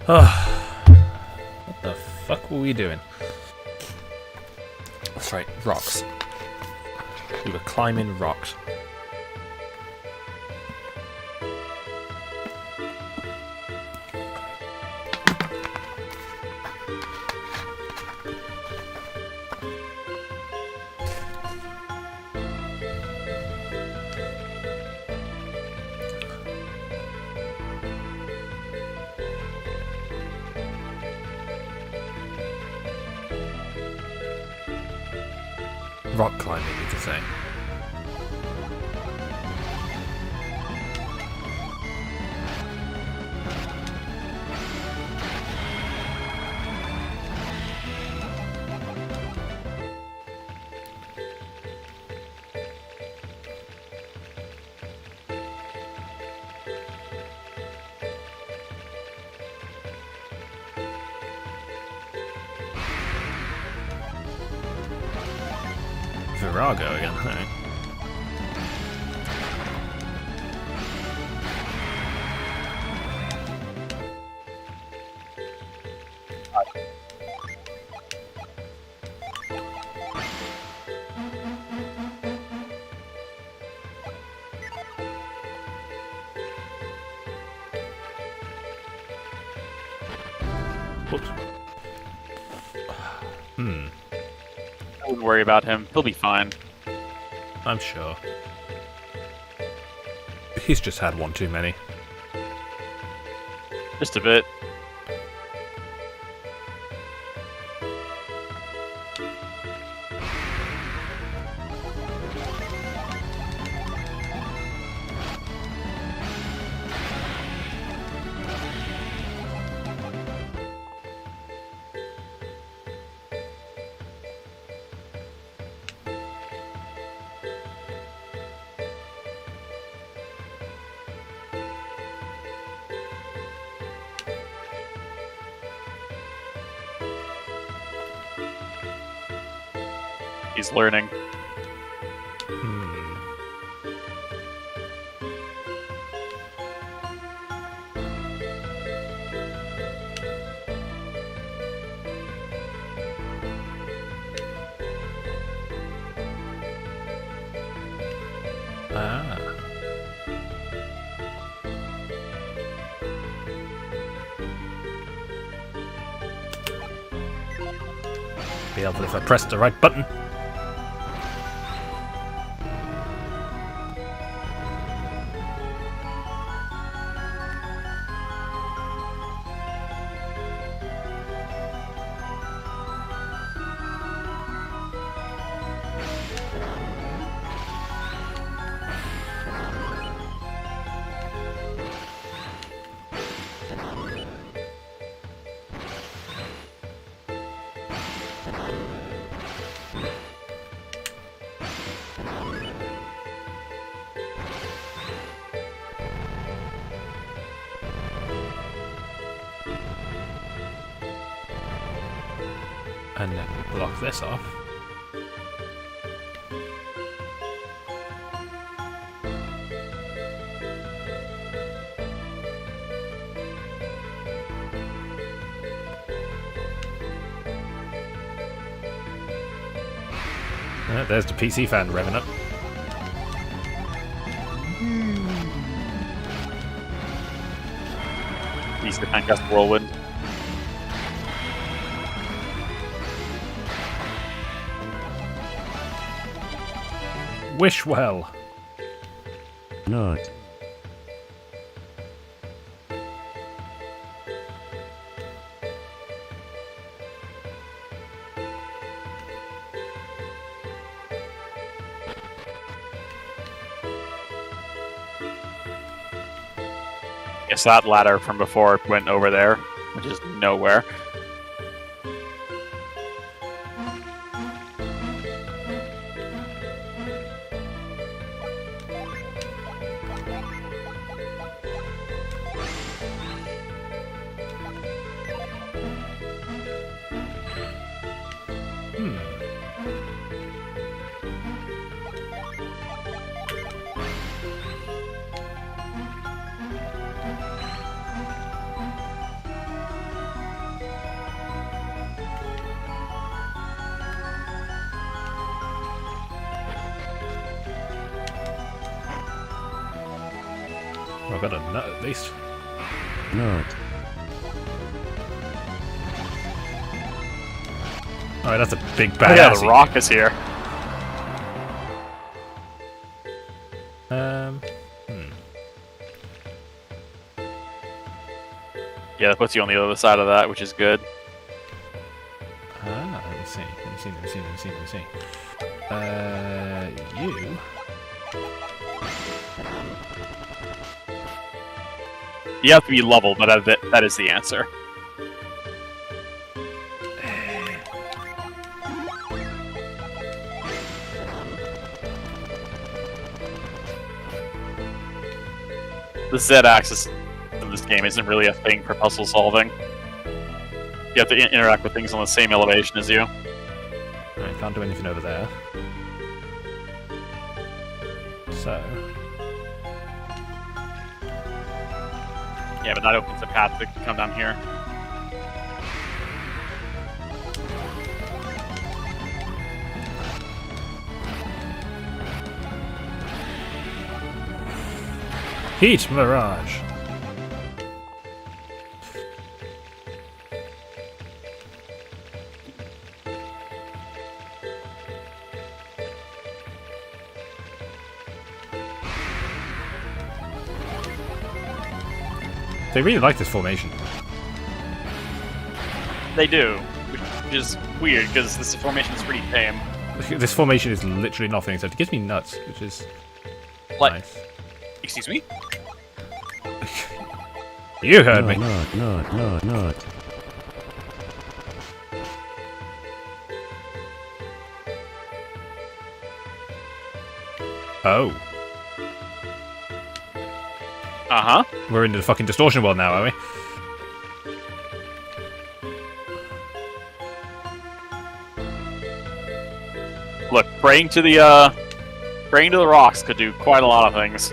What the fuck were we doing? That's right, rocks. We were climbing rocks. Rock climbing, you could say. Virago again, hey? Whoops. I wouldn't worry about him. He'll be fine. I'm sure. He's just had one too many. Just a bit. He's learning. Ah. Be able if I press the right button. And then we block this off. There's the PC fan revving up. He's the Fancast Whirlwind. Wish well. Not. Yes, that ladder from before went over there, which is nowhere. Well, I've got a nut at least. Nut. Alright, that's a big Oh, badass. yeah, the rock is here. Yeah, that puts you on the other side of that, which is good. Let me see. You. You have to be level, but that is the answer. The Z-axis in this game isn't really a thing for puzzle solving. You have to interact with things on the same elevation as you. Alright, can't do anything over there. So. Yeah, but that opens a path to come down here. Heat Mirage! They really like this formation. They do, which is weird because this formation is pretty tame. This formation is literally nothing, except it gives me nuts, which is Like, nice. excuse me? You heard me. Nut. Oh. Uh-huh. We're into the fucking distortion world now, are we? Look, praying to the rocks could do quite a lot of things.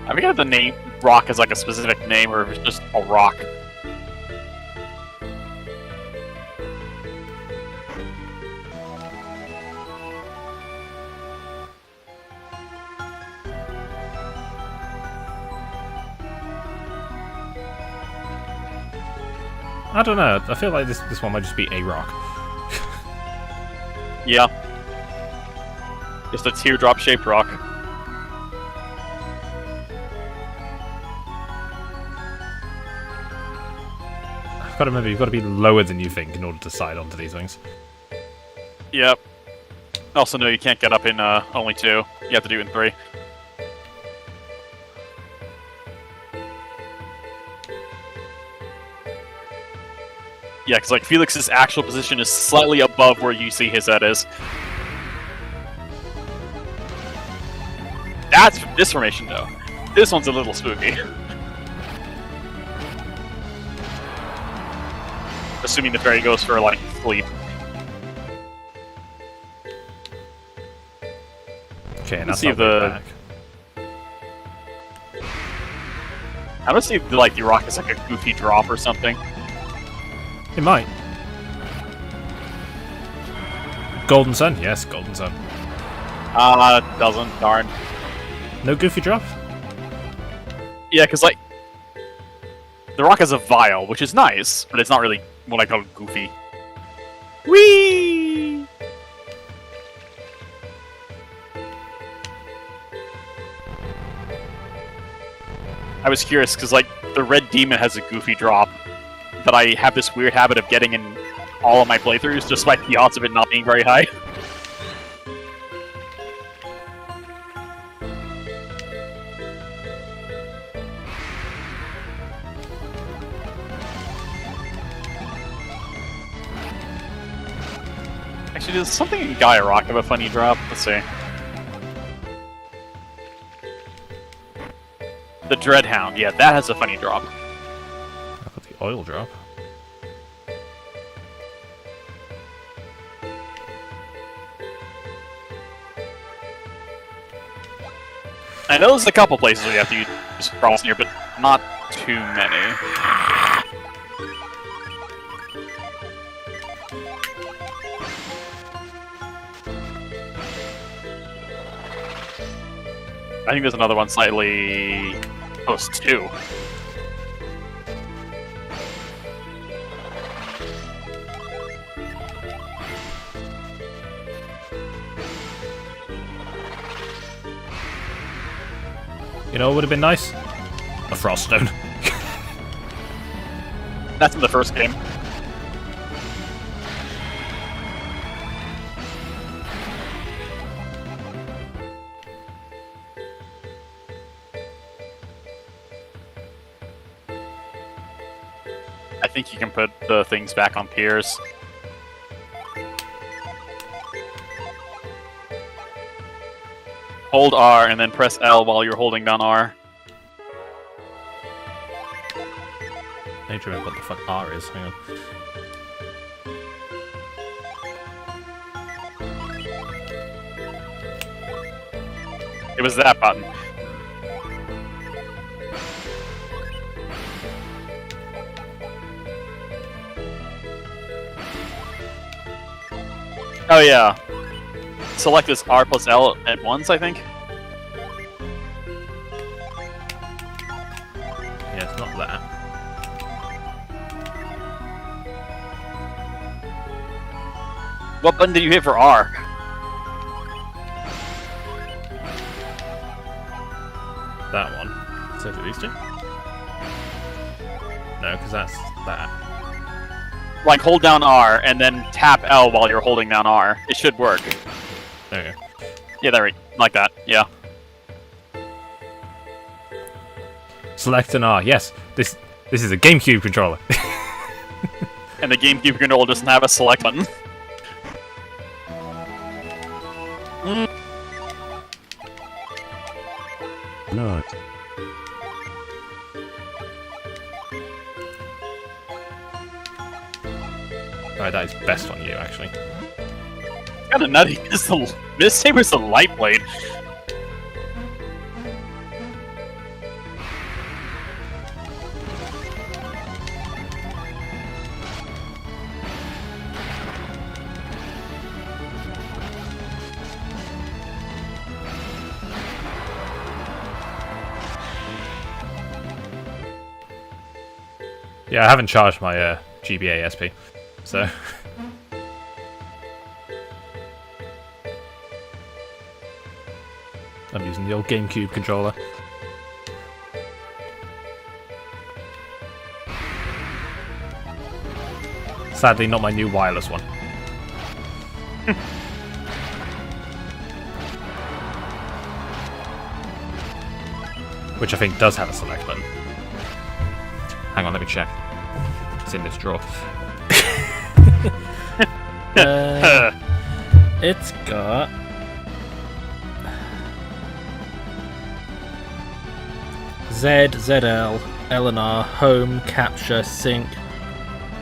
I forget if the name rock is like a specific name or if it's just a rock. I don't know. I feel like this one might just be a rock. Yeah. Just a teardrop-shaped rock. I've got to remember, you've got to be lower than you think in order to side onto these things. Yep. Also, no, you can't get up in only 2. You have to do it in 3. Yeah, because like Felix's actual position is slightly above where you see his head is. That's this formation, though. This one's a little spooky. Assuming the fairy goes for, like, sleep. Okay, and Let's that's see not if the- back. I don't see if, like, the rock is like a goofy drop or something. It might. Golden Sun? Yes, Golden Sun. Doesn't, darn. No goofy drop? Yeah, because, like, the rock has a vial, which is nice, but it's not really what I call goofy. Whee! I was curious, because, like, the red demon has a goofy drop that I have this weird habit of getting in all of my playthroughs, despite the odds of it not being very high. Actually, does something in Gaia Rock have a funny drop? Let's see. The Dreadhound, yeah, that has a funny drop. I've got the oil drop. I know there's a couple places where you have to use cross here, but not too many. I think there's another one slightly close too. You know what would have been nice? A Frost Stone. That's in the first game. I think you can put the things back on piers. Hold R and then press L while you're holding down R. I need to remember what the fuck R is. Hang on. It was that button. Oh yeah. Select this R plus L at once, I think. Yeah, it's not that. What button did you hit for R? That one. So do these two? No, because that's that. Like, hold down R and then tap L while you're holding down R. It should work. There you go. Yeah, there we like that. Yeah. Select an R. Yes, this is a GameCube controller. And the GameCube controller doesn't have a select button. Not. Alright, that is best on you, actually. Kinda nutty. This saber's the light blade. Yeah, I haven't charged my GBA SP, so... I'm using the old GameCube controller. Sadly, not my new wireless one. Which I think does have a select button. Hang on, let me check. It's in this drawer. It's got... Z, ZL, LNR, Home, Capture, Sync,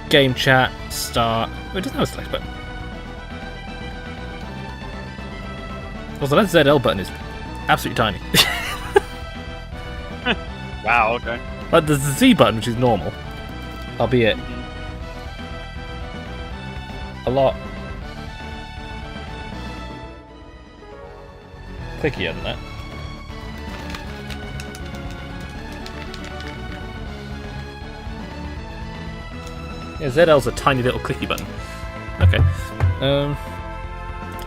Game Chat, Start. Oh, it doesn't have a select button. Also, that ZL button is absolutely tiny. Wow, okay. Like, there's the Z button, which is normal, albeit a lot clickier than that. Yeah, ZL's a tiny little clicky button. Okay.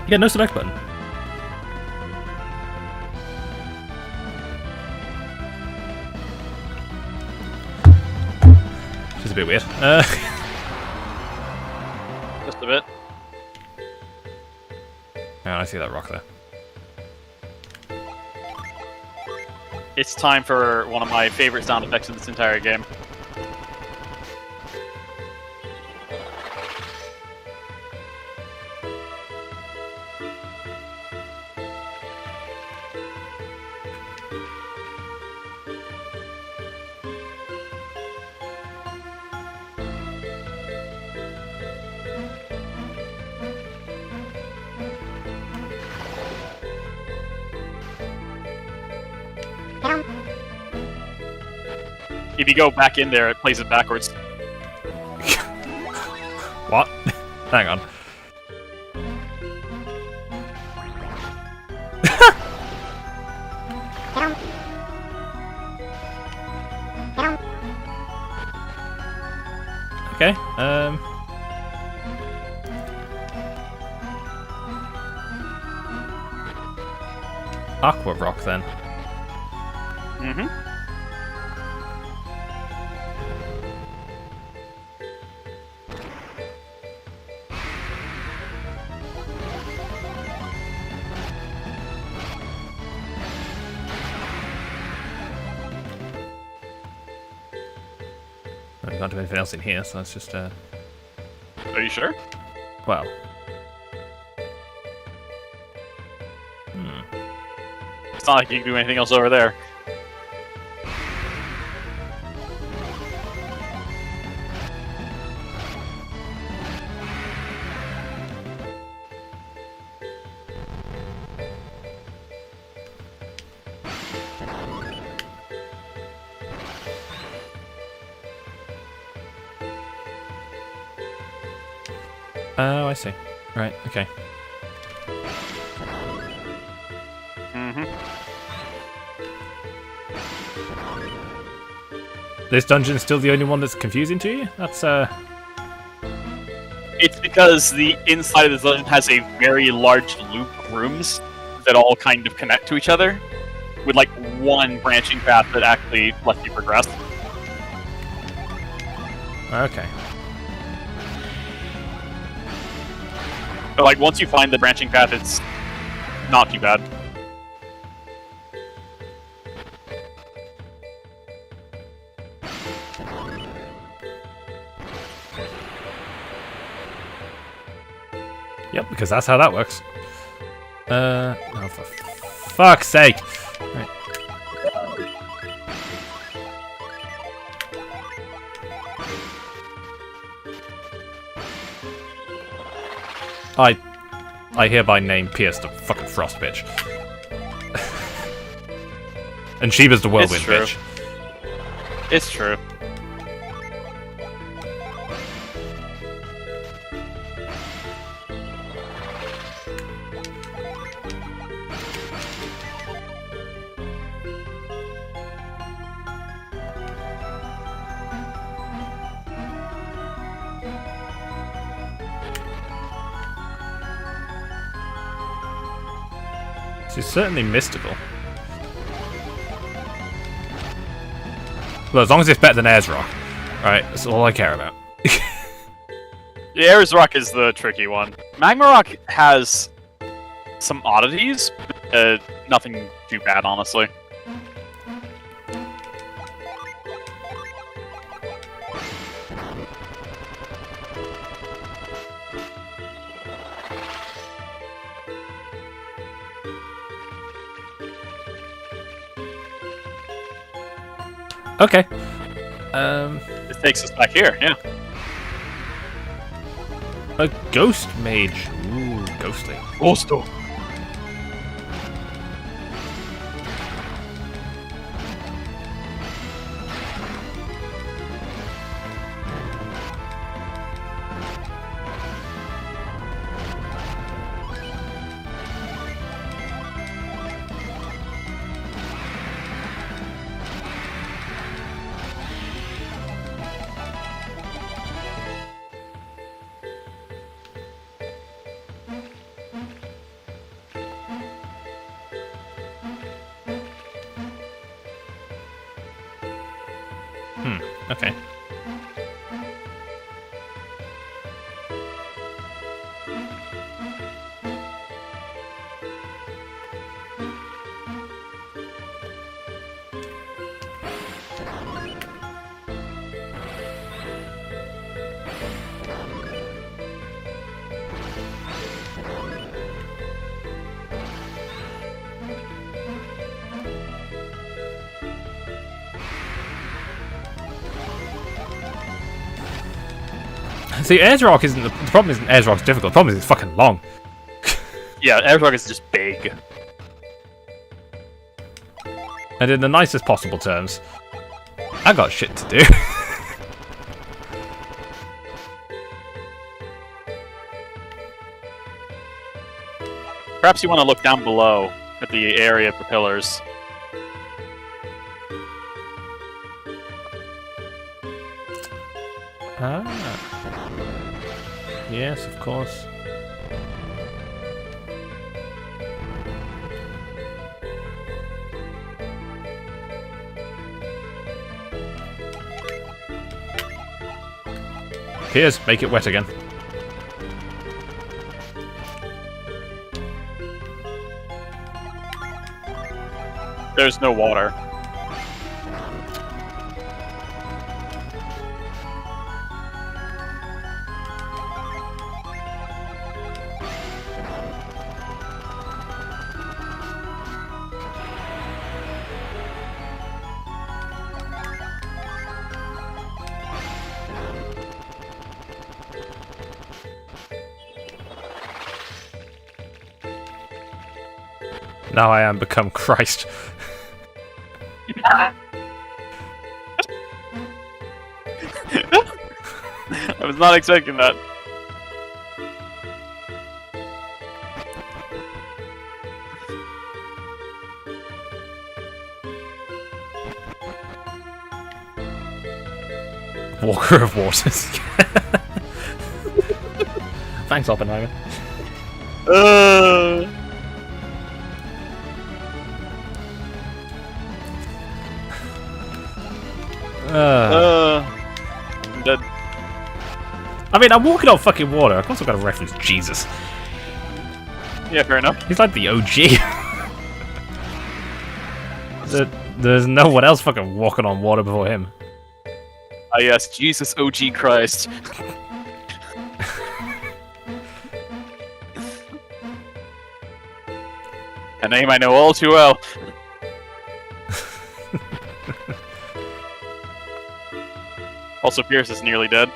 Yeah, no select button. Which is a bit weird. Just a bit. Yeah, I see that rock there. It's time for one of my favorite sound effects in this entire game. If you go back in there, it plays it backwards. What? Hang on. Aqua Rock then. Mm-hmm. We can't do anything else in here, so let's just Are you sure? well. It's not like you can do anything else over there. Oh, I see. Right, okay. Mm-hmm. This dungeon's still the only one that's confusing to you? That's, It's because the inside of the dungeon has a very large loop of rooms that all kind of connect to each other, with like one branching path that actually lets you progress. okay. But like once you find the branching path, it's not too bad. Yep, because that's how that works. No, for fuck's sake! Right. I hereby name Pierce the fucking frost bitch. And Sheba's the whirlwind It's true. bitch. It's true. She's certainly mystical. Well, as long as it's better than Ayers Rock. Right, that's all I care about. Yeah, Ayers Rock is the tricky one. Magma Rock has some oddities, nothing too bad, honestly. Okay. It takes us back here, yeah. A ghost mage. Ooh, ghostly. Also. Okay. See, Ayers Rock isn't the problem. Isn't Ayers Rock's difficult? The problem is it's fucking long. Yeah, Ayers Rock is just big. And in the nicest possible terms, I got shit to do. Perhaps you want to look down below at the area for pillars. Ah. Yes, of course. Piers, make it wet again. There's no water. Now I am become Christ. I was not expecting that. Walker of Waters. Thanks, Oppenheimer. I'm dead. I mean, I'm walking on fucking water. Of course I've got to reference Jesus. Yeah, fair enough. He's like the OG. There's no one else fucking walking on water before him. Ah, yes, Jesus OG Christ. A name I know all too well. Also, Pierce is nearly dead.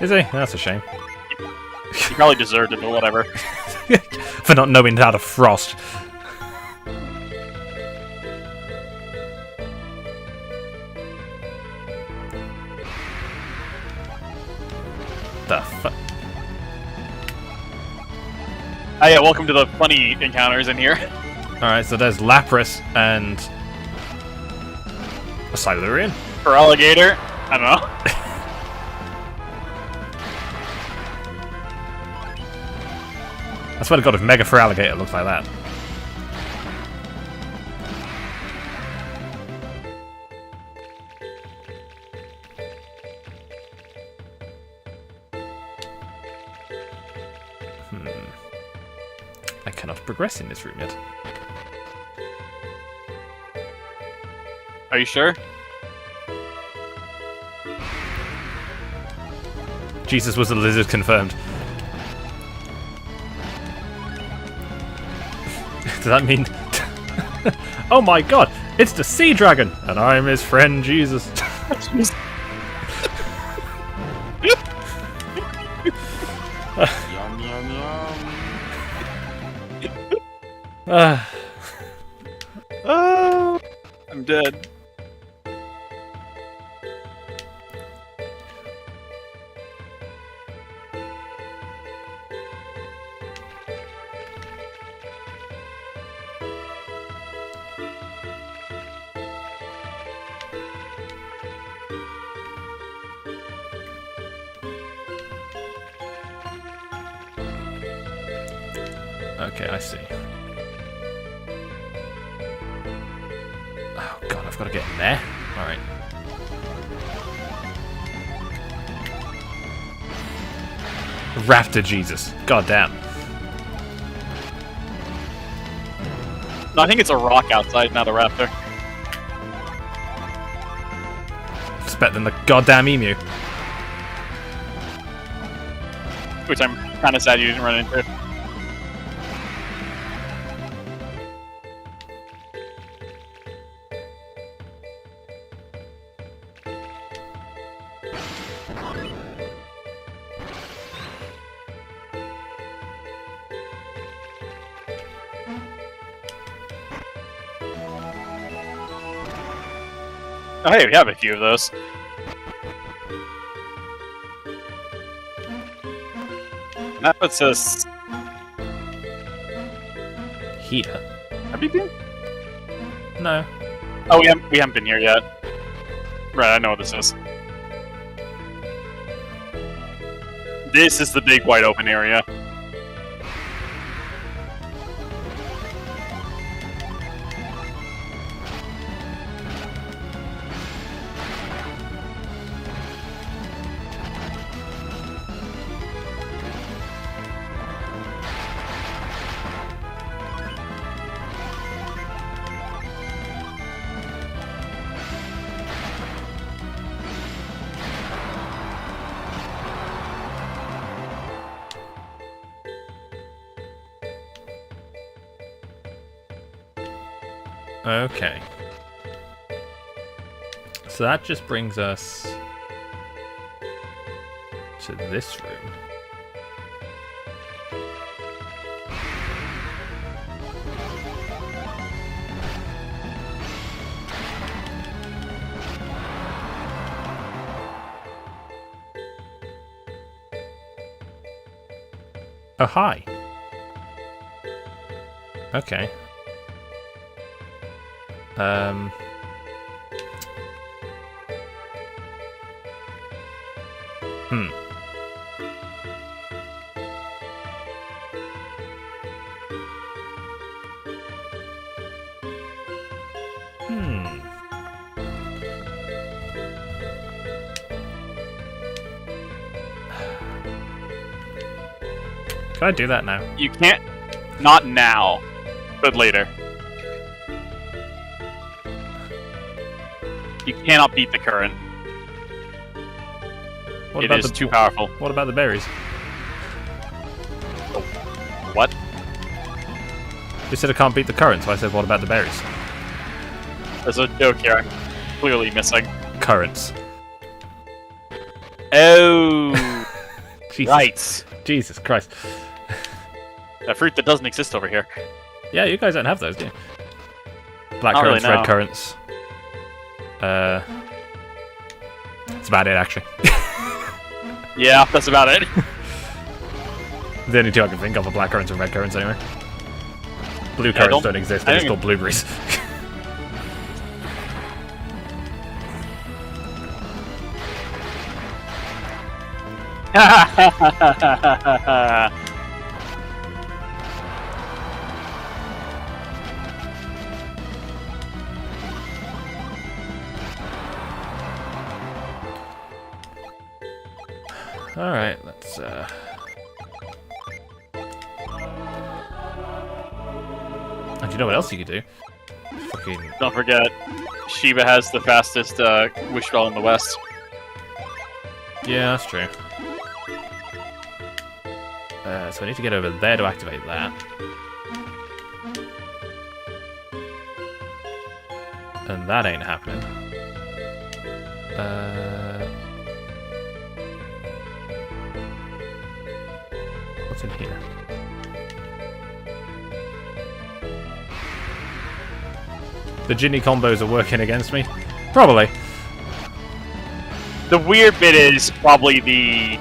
Is he? That's a shame. He probably deserved it, but whatever. For not knowing how to frost. The fuck? Ah, yeah, welcome to the funny encounters in here. Alright, so there's Lapras and a Silurian. For alligator, I don't know. I swear to God, if Mega for Alligator looks like that. I cannot progress in this room yet. Are you sure? Jesus was a lizard confirmed. Does that mean... Oh my god! It's the Sea Dragon! And I'm his friend Jesus. Yum yum yum. I'm dead. Okay, I see. Oh god, I've got to get in there. Alright. Raptor Jesus. God damn. No, I think it's a rock outside, not a raptor. It's better than the goddamn emu. Which I'm kind of sad you didn't run into. Oh, hey, we have a few of those. That puts us... Here? Have you been? No. Oh, we haven't been here yet. Right, I know what this is. This is the big wide open area. Okay. So that just brings us to this room. Oh, hi. Okay. Hmm. Can I do that now? You can't. Not now, but later. You cannot beat the current. What It about is the too powerful. What about the berries? What? You said I can't beat the current, so I said, what about the berries? There's a joke here I'm clearly missing. Currants. Oh, Jesus. right. Jesus Christ. A fruit that doesn't exist over here. Yeah, you guys don't have those, do you? Black Not currants, really, red no. currants. That's about it, actually. Yeah, that's about it. The only two I can think of are black currants and red currants, anyway. Blue Yeah, currants don't exist, they're I just don't called blueberries. Alright, let's, And you know what else you could do? Fucking... Don't forget, Shiva has the fastest wish spell in the West. Yeah, that's true. So I need to get over there to activate that. And that ain't happening. What's in here? The Ginny combos are working against me? Probably. The weird bit is probably the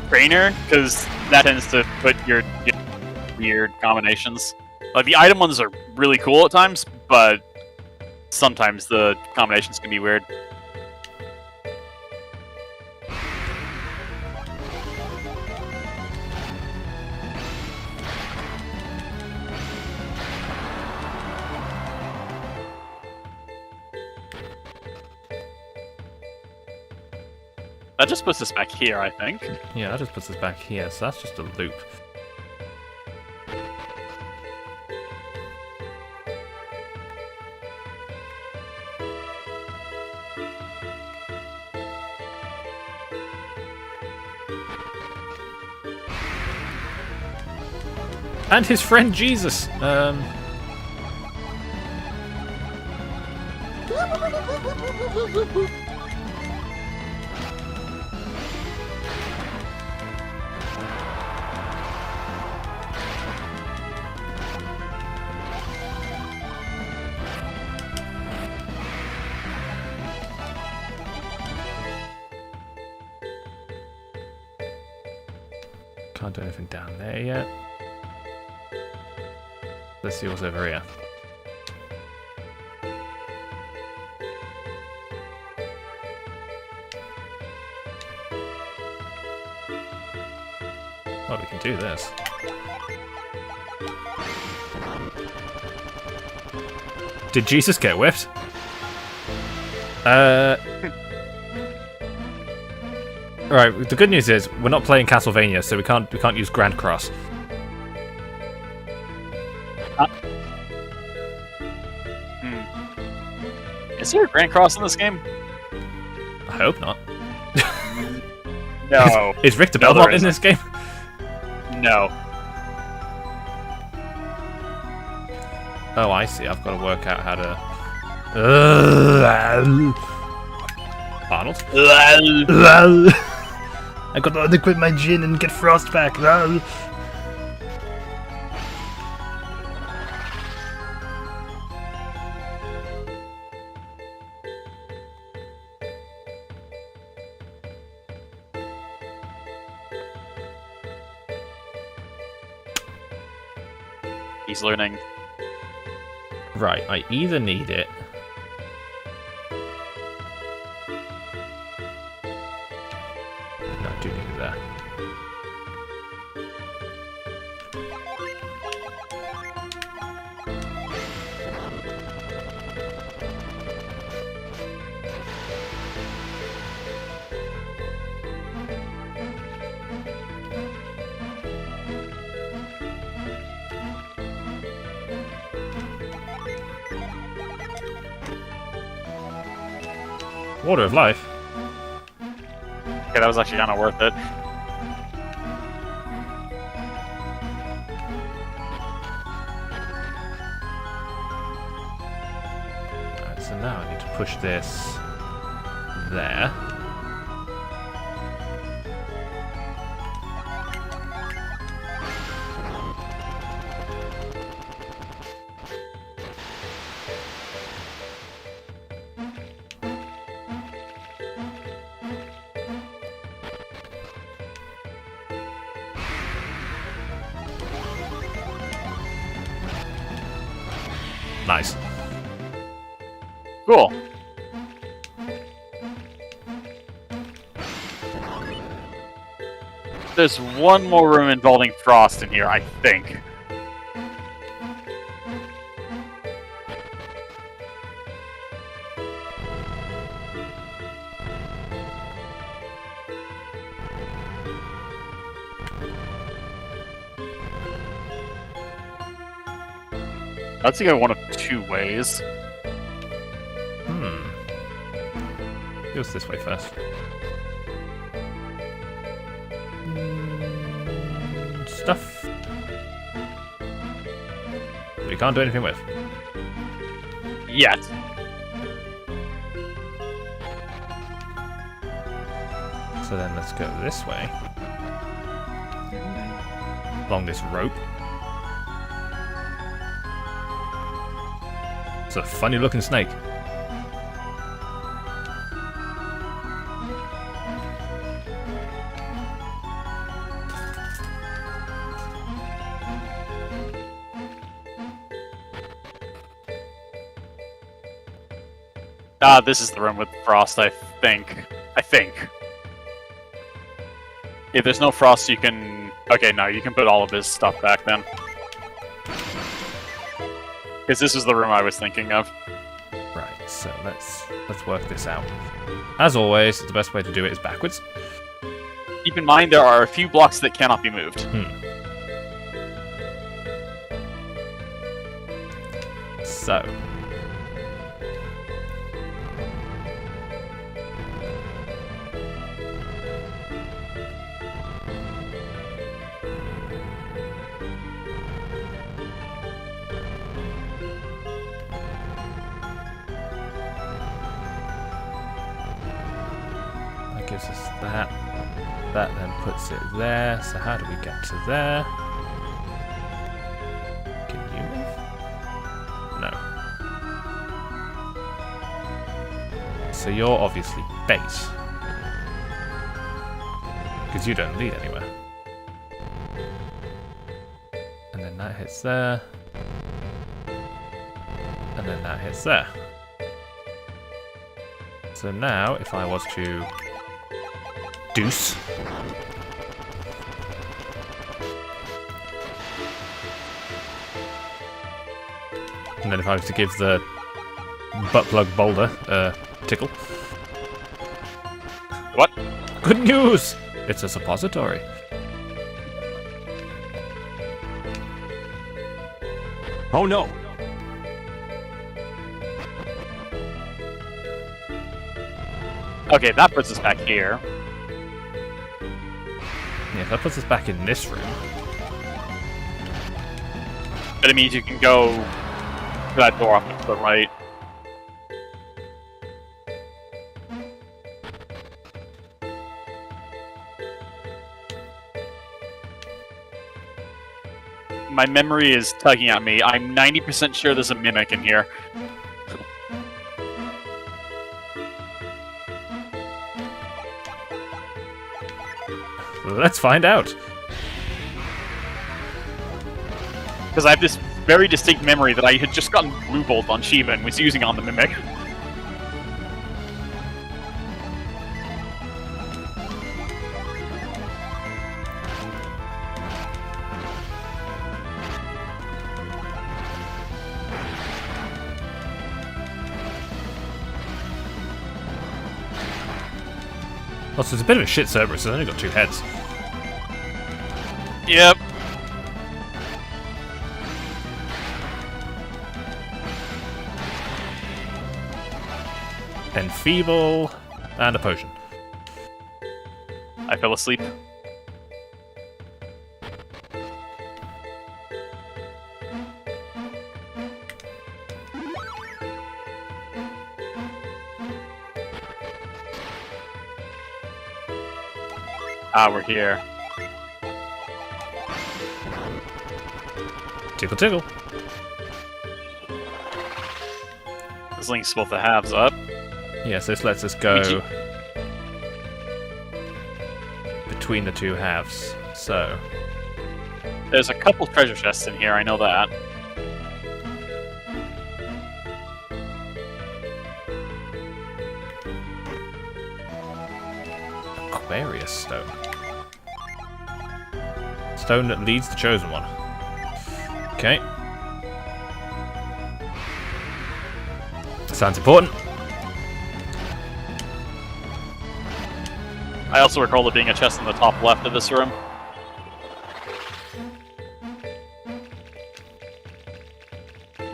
trainer, because that tends to put your weird combinations. Like, the item ones are really cool at times, but sometimes the combinations can be weird. That just puts us back here, I think. Yeah, that just puts us back here, so that's just a loop. And his friend Jesus. Can't do anything down there yet. Let's see what's over here. Oh, we can do this. Did Jesus get whipped? Alright, the good news is we're not playing Castlevania, so we can't use Grand Cross. Is there a Grand Cross in this game? I hope not. No. Is Richter No, there Belmont in isn't. this game? No. Oh, I see. I've got to work out how to Arnold? Lol. I got to unequip my gin and get Frost back. He's learning. Right, I either need it. No, I do need it there. Water of life. Okay, that was actually kind of worth it. Alright, so now I need to push this there. Nice. Cool. There's one more room involving Frost in here, I think. That's to go one of two ways. Goes this way first. Stuff. We can't do anything with. Yet. So then let's go this way. Along this rope. It's a funny looking snake. Ah, this is the room with Frost, I think. If there's no Frost, you can... Okay, no, you can put all of his stuff back then. Because this is the room I was thinking of. Right, so let's work this out. As always, the best way to do it is backwards. Keep in mind there are a few blocks that cannot be moved. So. That gives us that. That then puts it there. So how do we get to there? Can you move? No. So you're obviously base. Because you don't lead anywhere. And then that hits there. And then that hits there. So now, if I was to deuce. And then if I was to give the butt plug boulder a tickle. What? Good news! It's a suppository. Oh no! Okay, that puts us back here. Yeah, if that puts us back in this room. But it means you can go to that door off to the right. My memory is tugging at me. I'm 90% sure there's a mimic in here. Let's find out. Because I have this very distinct memory that I had just gotten Blue Bolt on Shiva and was using on the mimic. Also, it's a bit of a shit Cerberus. It's only got 2 heads. Yep. Enfeeble, and a potion. I fell asleep. Ah, we're here. Tickle, tickle. This links both the halves up. Yes, this lets us go between the 2 halves. So, There's a couple treasure chests in here, I know that. Aquarius stone. Stone that leads the chosen one. Okay. Sounds important. I also recall there being a chest in the top left of this room.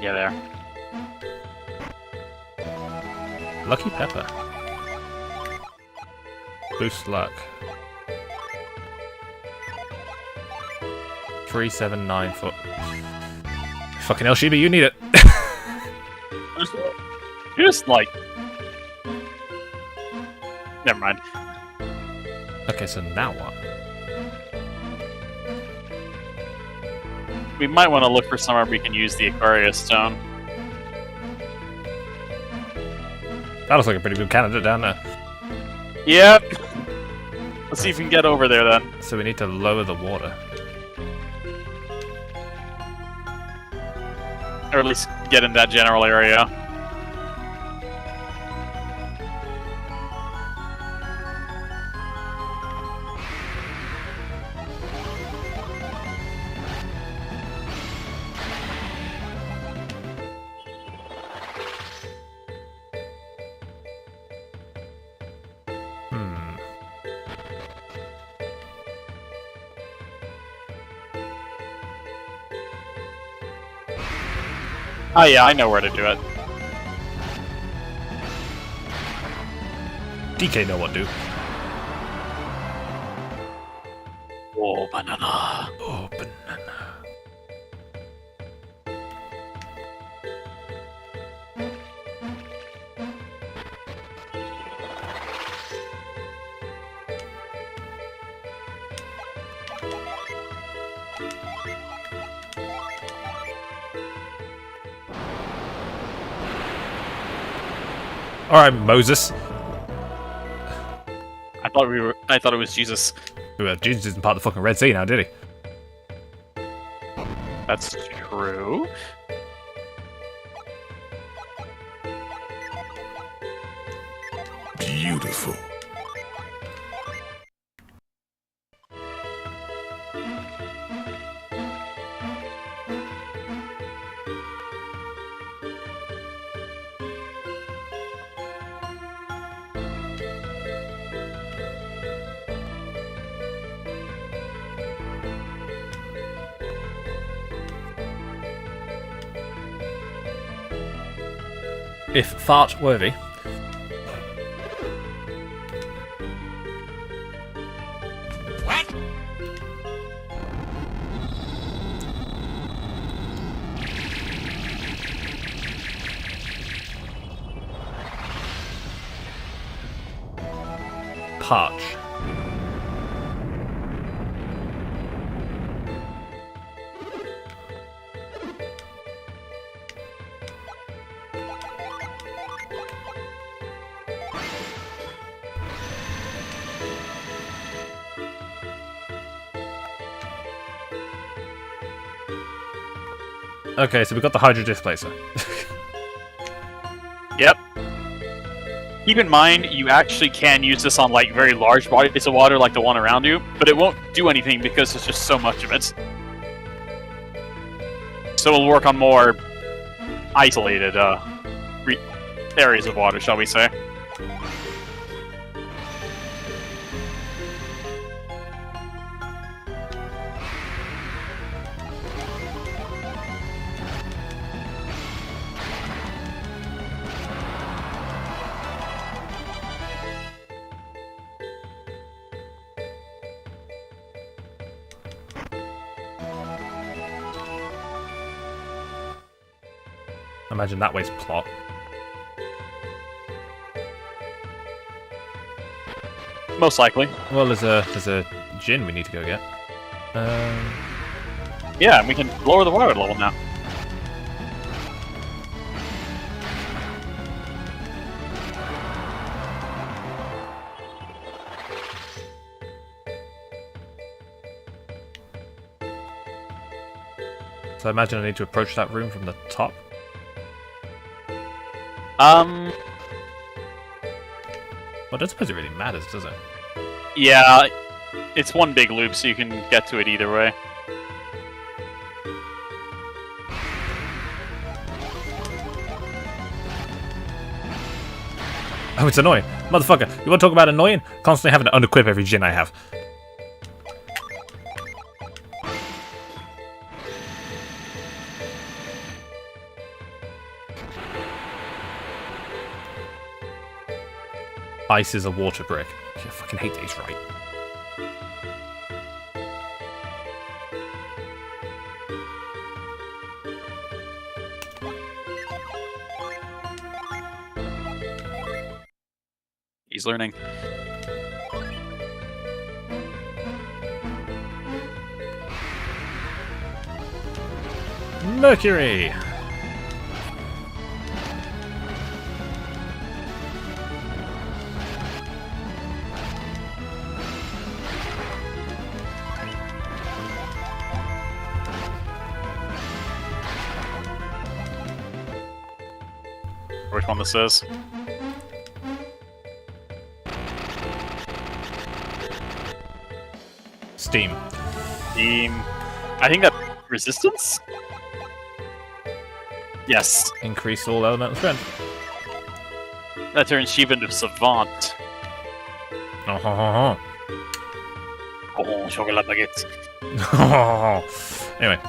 Yeah, there. Lucky Pepper. Boost luck. 379 foot. Fucking hell, Shiba, you need it. Just like... Never mind. Okay, so now what? We might want to look for somewhere we can use the Aquarius stone. That looks like a pretty good candidate down there. Yep. Let's see if we can get over there then. So we need to lower the water. Or at least get in that general area. Oh yeah, I know where to do it. DK know what to do. Oh, banana. Oh, banana. Alright, Moses. I thought it was Jesus. Well, Jesus isn't part of the fucking Red Sea now, did he? That's true. Beautiful. If fart worthy. What? Parch. Okay, so we got the Hydro Displacer. Yep. Keep in mind, you actually can use this on like very large bodies of water, like the one around you, but it won't do anything because there's just so much of it. So it'll work on more isolated areas of water, shall we say. Imagine that way's plot. Most likely. Well, there's a gin we need to go get. Yeah, and we can lower the water level now. So I imagine I need to approach that room from the top. Um, Well, I don't suppose it really matters, does it? yeah, it's one big loop, so you can get to it either way. Oh, it's annoying. Motherfucker, you want to talk about annoying? Constantly having to unequip every gin I have. Ice is a water brick. I fucking hate these, right? He's learning. Mercury! Which one this is? Steam. I think that resistance? Yes. Increase all elemental strength. That turns Shiva into Savant. Oh, Oh, chocolate baguette. Anyway,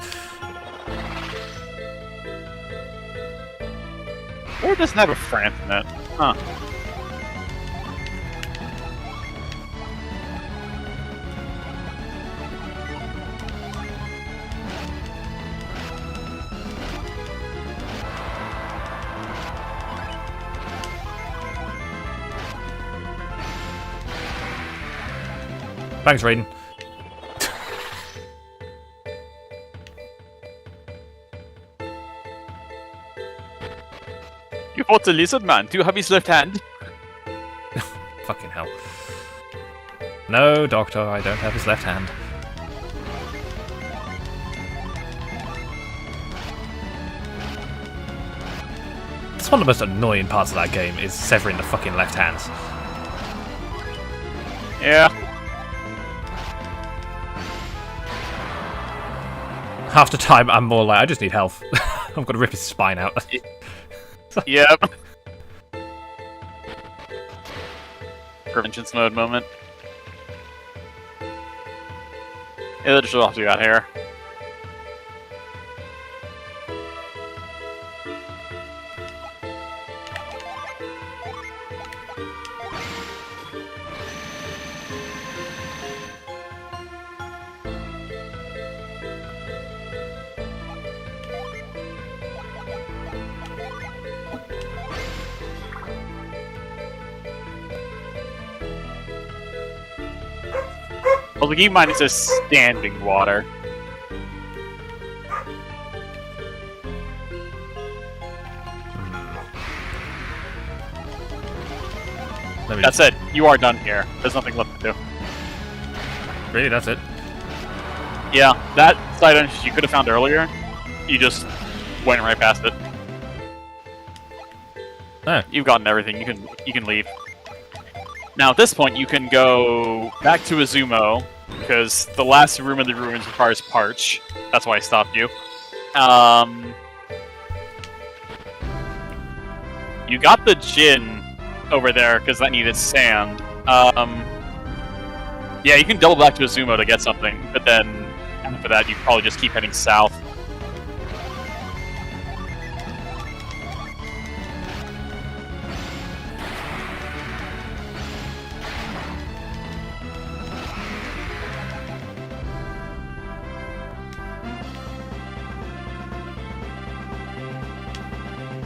Or it doesn't have a France in it. Huh. thanks, Raiden. You fought the lizard man. Do you have his left hand? Fucking hell. No, Doctor, I don't have his left hand. It's one of the most annoying parts of that game is severing the fucking left hands. Yeah. Half the time I'm more like, I just need health. I'm gonna rip his spine out. Yep. Preventions mode moment. Yeah, that's just what we got here. Well, the keep in mind it says standing water. Let me That's it. You are done here. There's nothing left to do. Really, that's it? Yeah, that side entrance you could have found earlier, you just went right past it. Oh. You've gotten everything. You can leave. Now at this point, you can go back to Izumo because the last room in the ruins requires Parch. That's why I stopped you. You got the Jin over there because that needed sand. Yeah, you can double back to Izumo to get something, but then after that, you probably just keep heading south.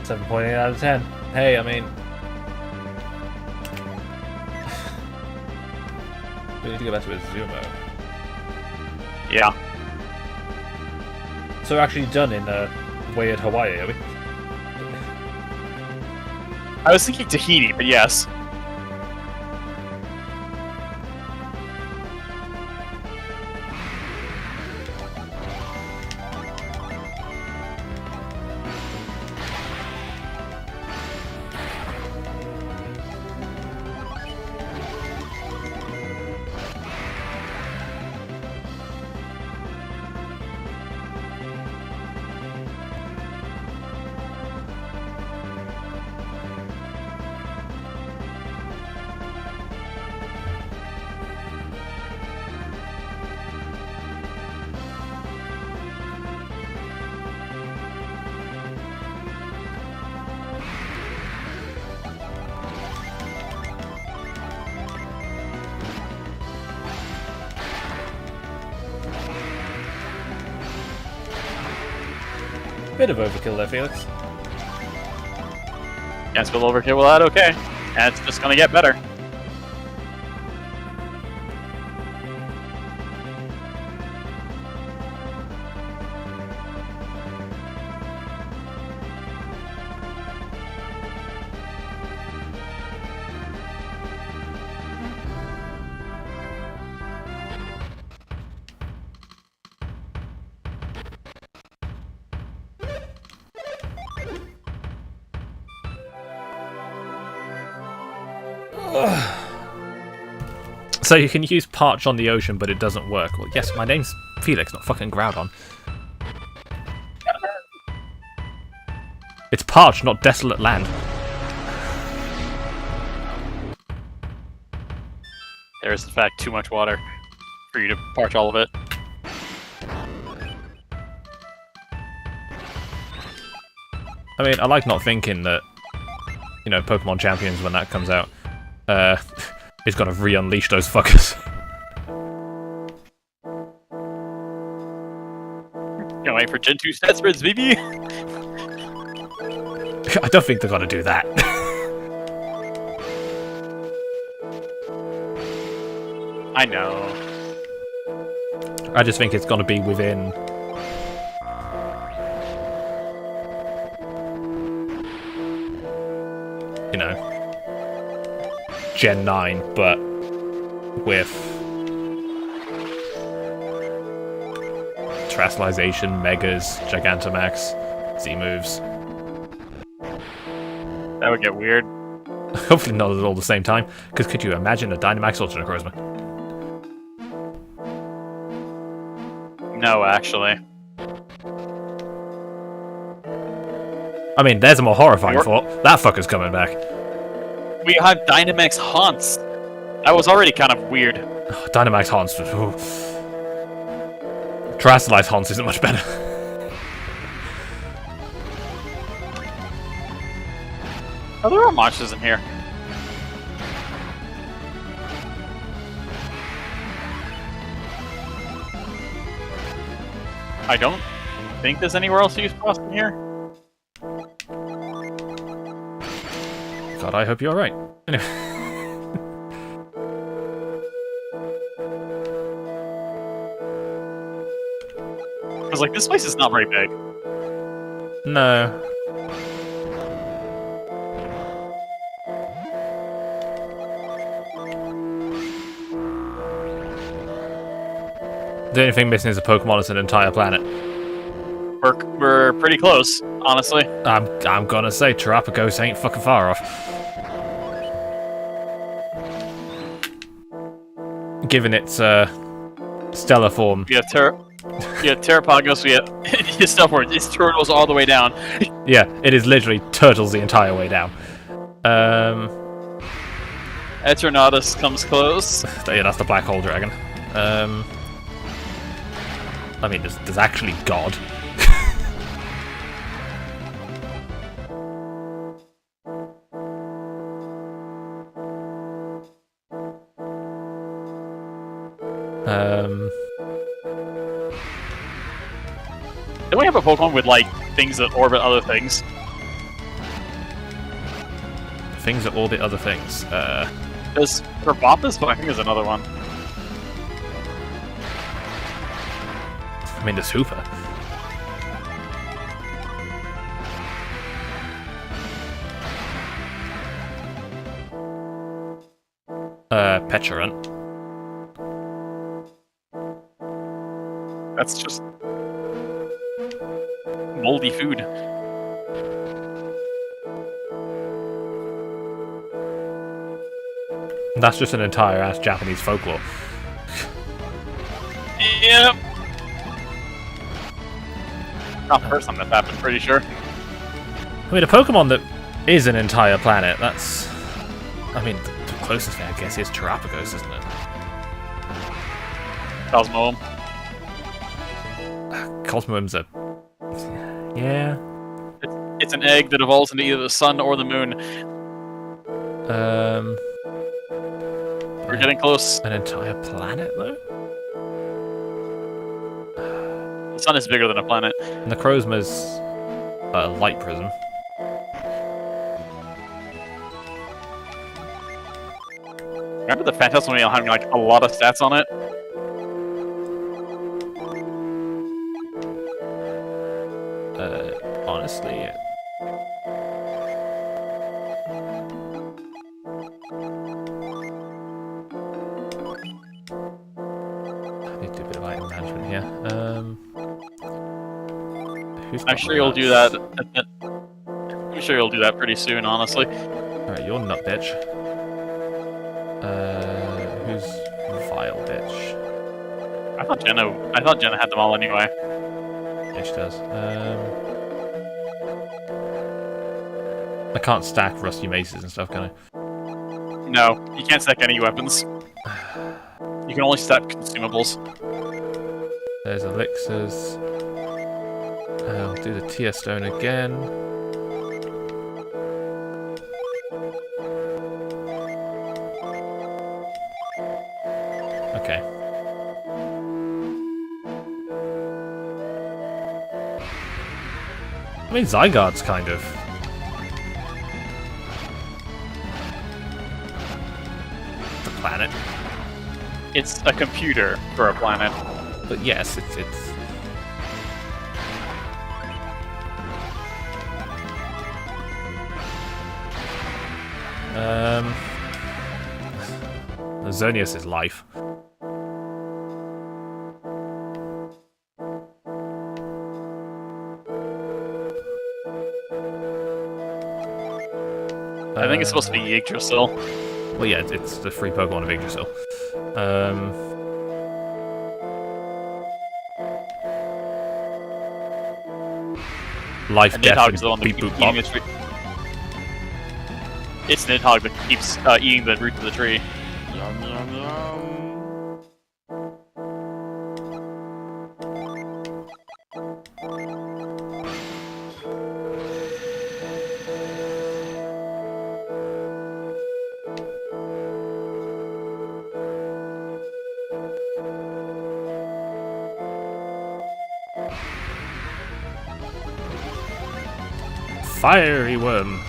$7.8 out of 10. Hey, I mean, we need to go back to Izumo. Yeah. So we're actually done in Weird Hawaii, are we? I was thinking Tahiti, but yes. Bit of overkill there, Felix. Can't spill overkill with that, okay. And it's just gonna get better. So you can use Parch on the ocean, but it doesn't work. Well, yes, my name's Felix, not fucking Groudon. It's Parch, not Desolate Land. There is, in fact, too much water for you to parch all of it. I mean, I like not thinking that, you know, Pokemon Champions, when that comes out, is gonna re-unleash those fuckers. Can't wait for Gen 2 stat spreads, baby! I don't think they're gonna do that. I know. I just think it's gonna be within... you know... Gen 9, but with Terastallization, Megas, Gigantamax, Z-moves. That would get weird. Hopefully not at all the same time, because could you imagine a Dynamax Ultra Necrozma? No, actually. I mean, there's a more horrifying thought. That fucker's coming back. We have Dynamax Haunts. That was already kind of weird. Dynamax Haunts. Terastallized Haunts isn't much better. Oh, there are monsters in here. I don't think there's anywhere else to use Frost in here. God, I hope you're right. Anyway. Because, like, this place is not very big. No. The only thing missing is a Pokemon as an entire planet. We're pretty close, honestly. I'm gonna say Terapagos ain't fucking far off. Given its stellar form. We have Terrapagos, we have his stuff where it's turtles all the way down. Yeah, it is literally turtles the entire way down. Eternatus comes close. Yeah, that's the black hole dragon. I mean, there's actually God. Then we have a Pokemon with like things that orbit other things. Things that orbit other things. There's Herbophus, but I think there's another one. I mean, there's Hooper. Petulant. That's just moldy food. That's just an entire ass Japanese folklore. Yep. Not the first time that's happened, pretty sure. I mean, a Pokemon that is an entire planet, that's... I mean, the closest thing, I guess, is Terapagos, isn't it? Cosmoem. Cosmoem's a... Yeah. It's an egg that evolves into either the sun or the moon. We're getting close. An entire planet, though? The sun is bigger than a planet. Necrozma's a light prism. Remember the Phantasmal having like a lot of stats on it? Honestly, I need to do a bit of item management here. I'm sure you'll do that. I'm sure you'll do that pretty soon, honestly. Alright, you're nut bitch. Who's vile bitch? I thought Jenna had them all anyway. Yeah, she does. I can't stack rusty maces and stuff, can I? No, you can't stack any weapons. You can only stack consumables. There's elixirs. I'll do the Tear Stone again. Okay. I mean, Zygarde's kind of... the planet. It's a computer for a planet. But yes, it's... Xerneas is life. I think it's supposed to be Yggdrasil. Well, yeah, it's the free Pokemon of Yggdrasil. Life, And death, Nidhogg's the one and that beep keeps boop eating bop. its It's Nidhogg that keeps eating the root of the tree. Yum, yum, yum. Fiery worm.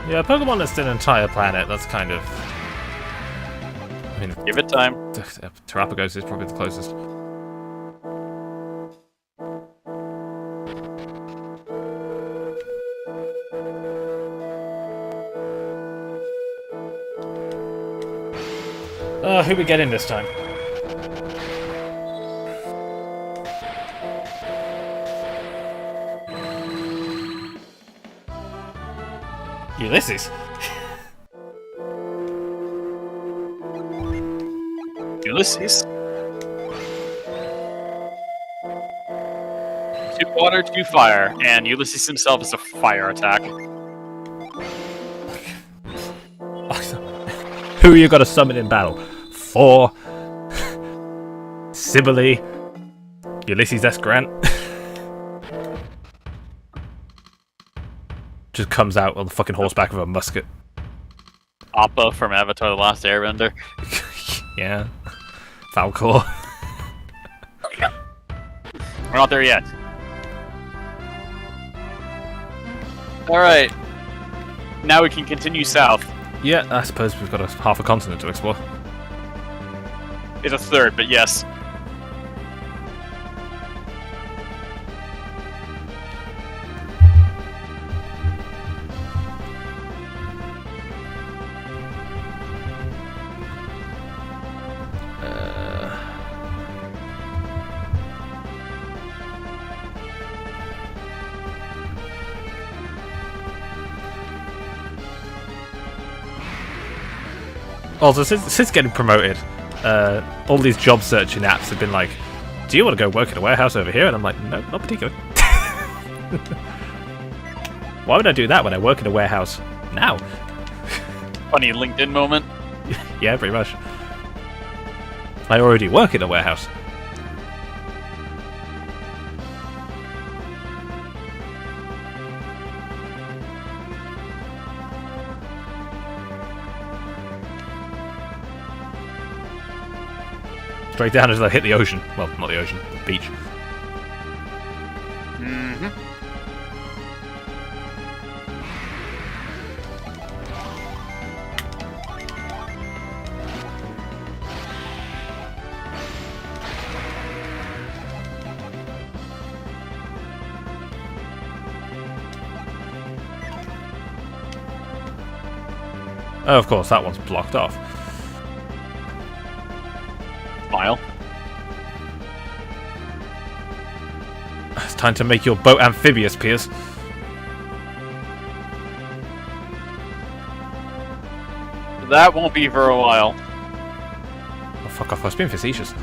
Yeah, Pokemon that's an entire planet, that's kind of... I mean, Give it time. Terapagos is probably the closest. Who we getting this time? Ulysses. Ulysses. 2 water, 2 fire, and Ulysses himself is a fire attack. Who are you going to summon in battle? 4. Sibylle. Ulysses S. Grant. Just comes out on the fucking horseback with a musket. Appa from Avatar: The Last Airbender. Yeah. Falcor. We're not there yet. Alright. Now we can continue south. Yeah, I suppose we've got half a continent to explore. It's a third, but yes. Also, since getting promoted, all these job searching apps have been like, do you want to go work in a warehouse over here? And I'm like, no, not particularly. Why would I do that when I work in a warehouse now? Funny LinkedIn moment. Yeah, pretty much. I already work in a warehouse. Straight down as I hit the ocean. Well, not the ocean, the beach. Mm-hmm. Oh, of course, that one's blocked off. Smile. It's time to make your boat amphibious, Piers. That won't be for a while. Oh, fuck off, I was being facetious.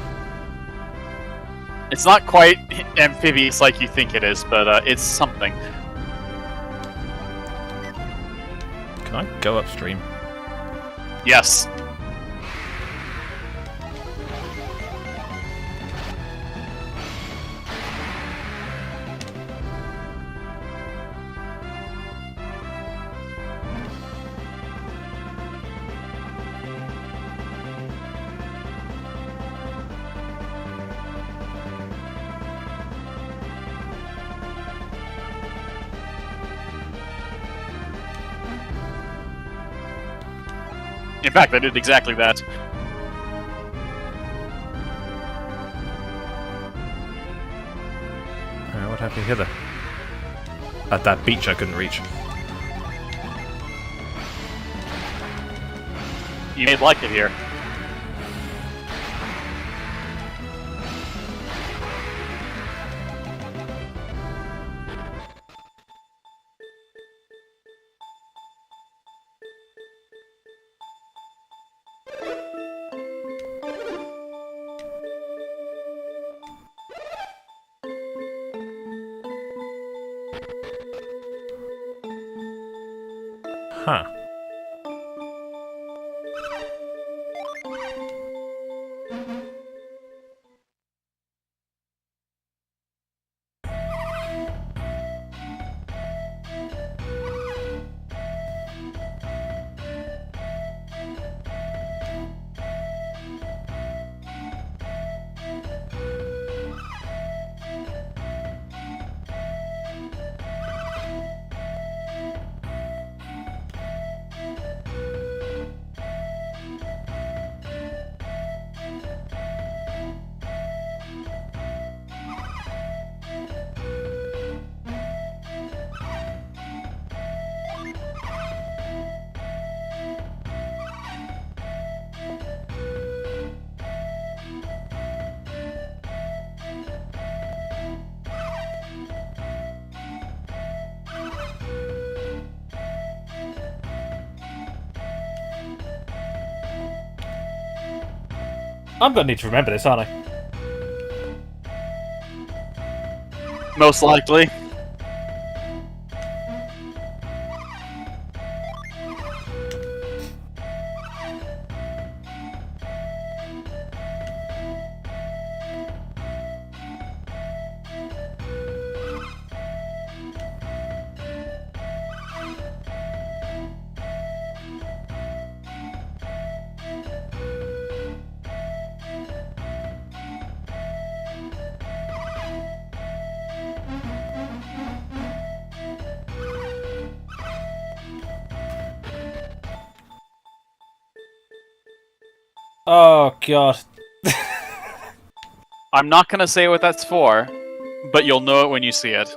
It's not quite amphibious like you think it is, but it's something. Can I go upstream? Yes. In fact, I did exactly that. Alright, what happened hither? At that beach I couldn't reach. You made like it here. Huh. I'm gonna need to remember this, aren't I? Most likely. Oh god. I'm not gonna say what that's for, but you'll know it when you see it.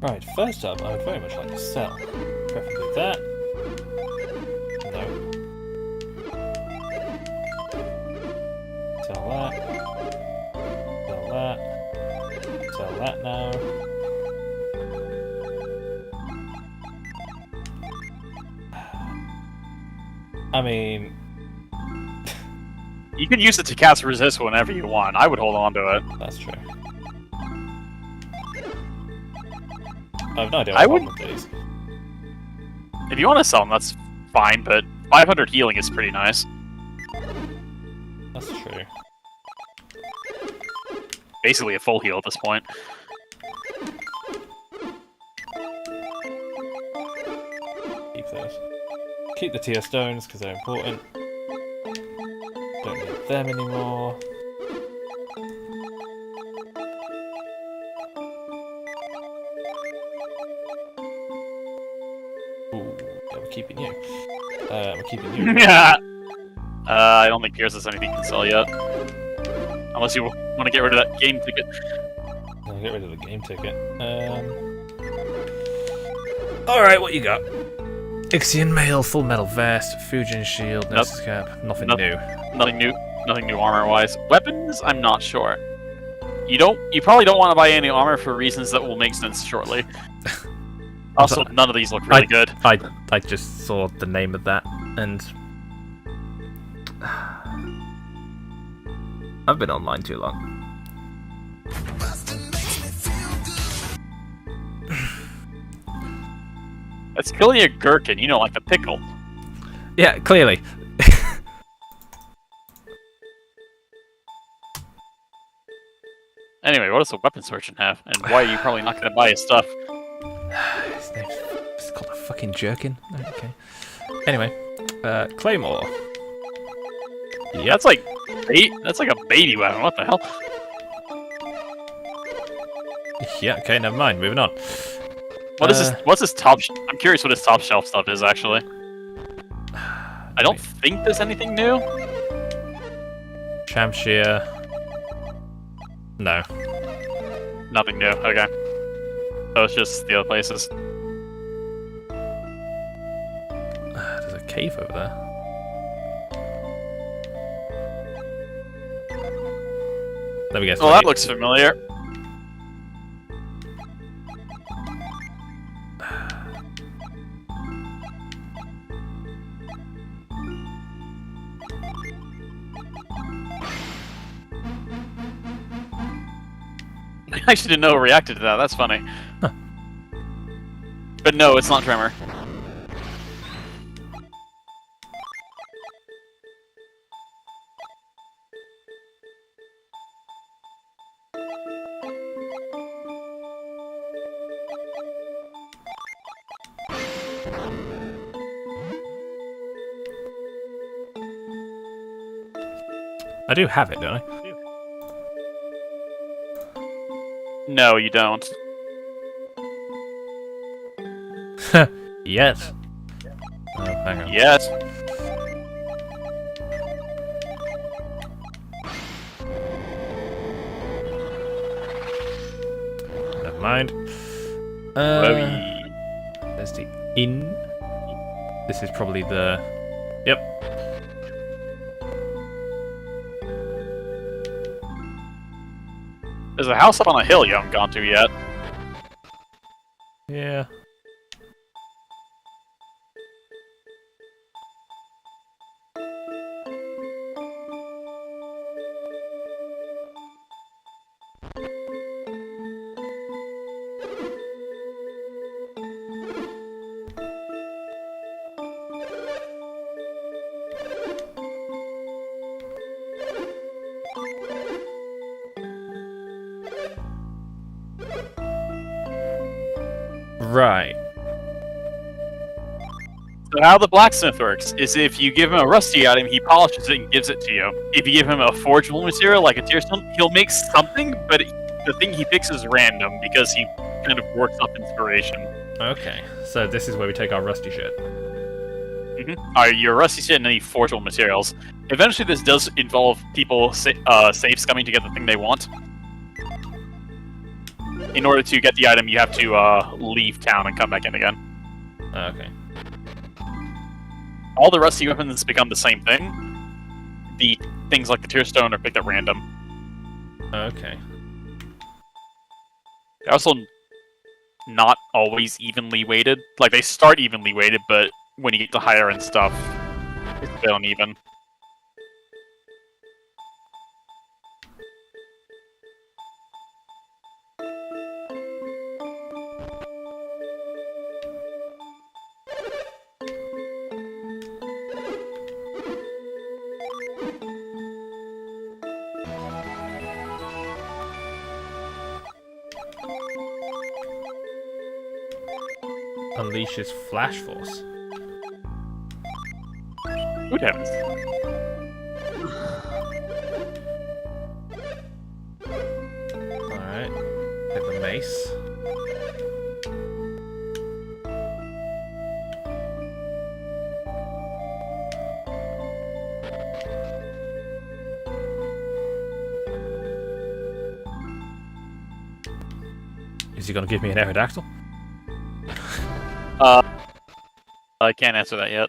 Right, first up, I would very much like to sell. Preferably that. No. Sell that. Sell that. Sell that now. I mean, You can use it to cast resist whenever you want. I would hold on to it. that's true. I have no idea I what would- with these. If you want to sell them, that's fine, but 500 healing is pretty nice. That's true. Basically a full heal at this point. Keep those. Keep the tier stones because they're important. Don't need them anymore. Ooh, yeah, we're keeping you. We're keeping you. Yeah. I don't think Pierce has anything to sell yet. Unless you want to get rid of that game ticket. I'll get rid of the game ticket. Alright, what you got? Ixion Mail, Full Metal Vest, Fujin Shield, Nexus Cap, nothing Nope. new. Nothing new armor-wise. Weapons, I'm not sure. You probably don't want to buy any armor for reasons that will make sense shortly. Also, none of these look really good. I just saw the name of that, and... I've been online too long. It's clearly a gherkin, you know, like the pickle. Yeah, clearly. Anyway, what does the weapon sergeant have? And why are you probably not going to buy his stuff? His name's it's called a fucking jerkin. Okay. Anyway, Claymore. Yeah, that's like a baby weapon. What the hell? Yeah, okay, never mind. Moving on. What is this? What's his top? I'm curious what his top shelf stuff is actually. I don't think there's anything new. Shamshir. No. Nothing new. Okay. So it's just the other places. There's a cave over there. Let me guess. Oh, that looks familiar. I actually didn't know it reacted to that. That's funny. Huh. But no, it's not Tremor. I do have it, don't I? No, you don't. Yes. Oh, hang on. Yes. Never mind. There's the inn. This is probably the... Yep. There's a house up on a hill you haven't gone to yet. Yeah. Right. So how the blacksmith works is if you give him a rusty item, he polishes it and gives it to you. If you give him a forgeable material like a tear stone, he'll make something, but the thing he picks is random because he kind of works up inspiration. Okay, so this is where we take our rusty shit. Your rusty shit and any forgeable materials. Eventually, this does involve people safe scumming to get the thing they want. In order to get the item, you have to leave town and come back in again. Okay. All the rusty weapons become the same thing. The things like the tear stone are picked at random. Okay. They're also not always evenly weighted. Like, they start evenly weighted, but when you get to higher end stuff, it's a bit uneven. Unleashes Flash Force. Good heavens. Alright. Get the mace. Is he gonna give me an Aerodactyl? I can't answer that yet.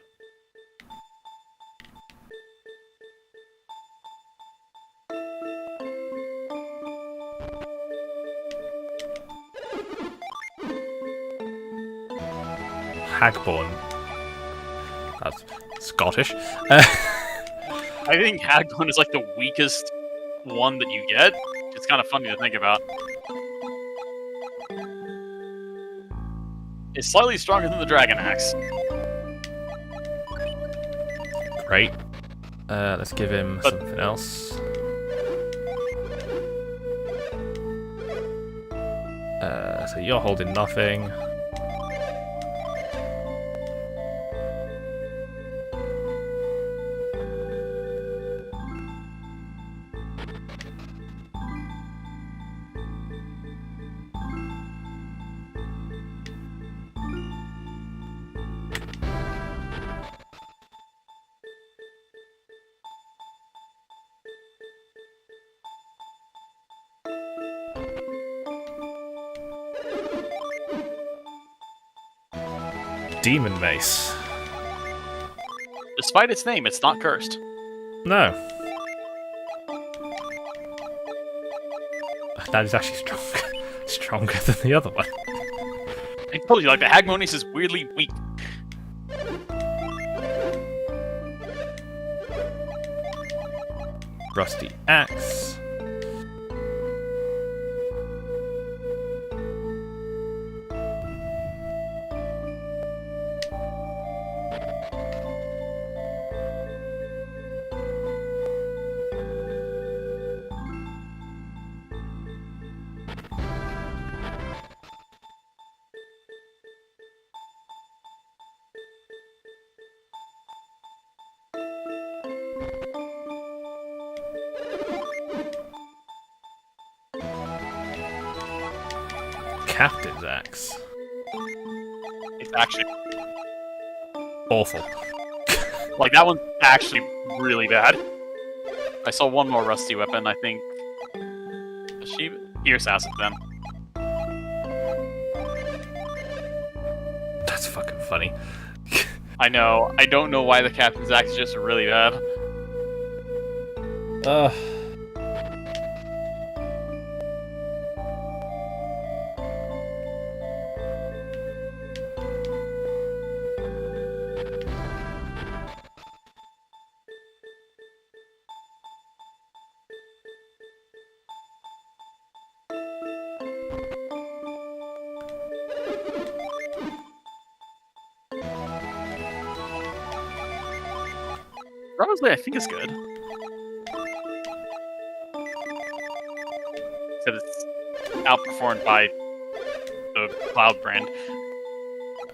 Hagborn. That's Scottish. I think Hagborn is like the weakest one that you get. It's kind of funny to think about. It's slightly stronger than the Dragon Axe. Great. Let's give him something else. So you're holding nothing. Demon Mace. Despite its name, it's not cursed. No. That is actually stronger than the other one. I told you, like, the Hagmonius is weirdly weak. Rusty Axe. Captain's Axe. It's actually... Awful. Like, that one's actually really bad. I saw one more rusty weapon, I think. Is she... Pierce Acid, then. That's fucking funny. I know. I don't know why the captain's act is just really bad. Ugh. Honestly, I think it's good. Except it's outperformed by the Cloud brand.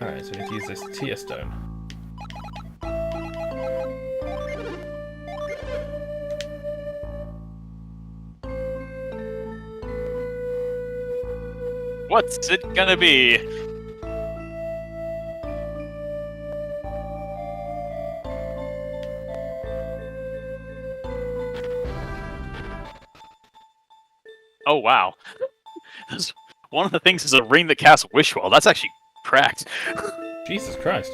Alright, so we need to use this Tear Stone. What's it gonna be? Oh wow. One of the things is a ring that casts Wishwell. That's actually cracked. Jesus Christ.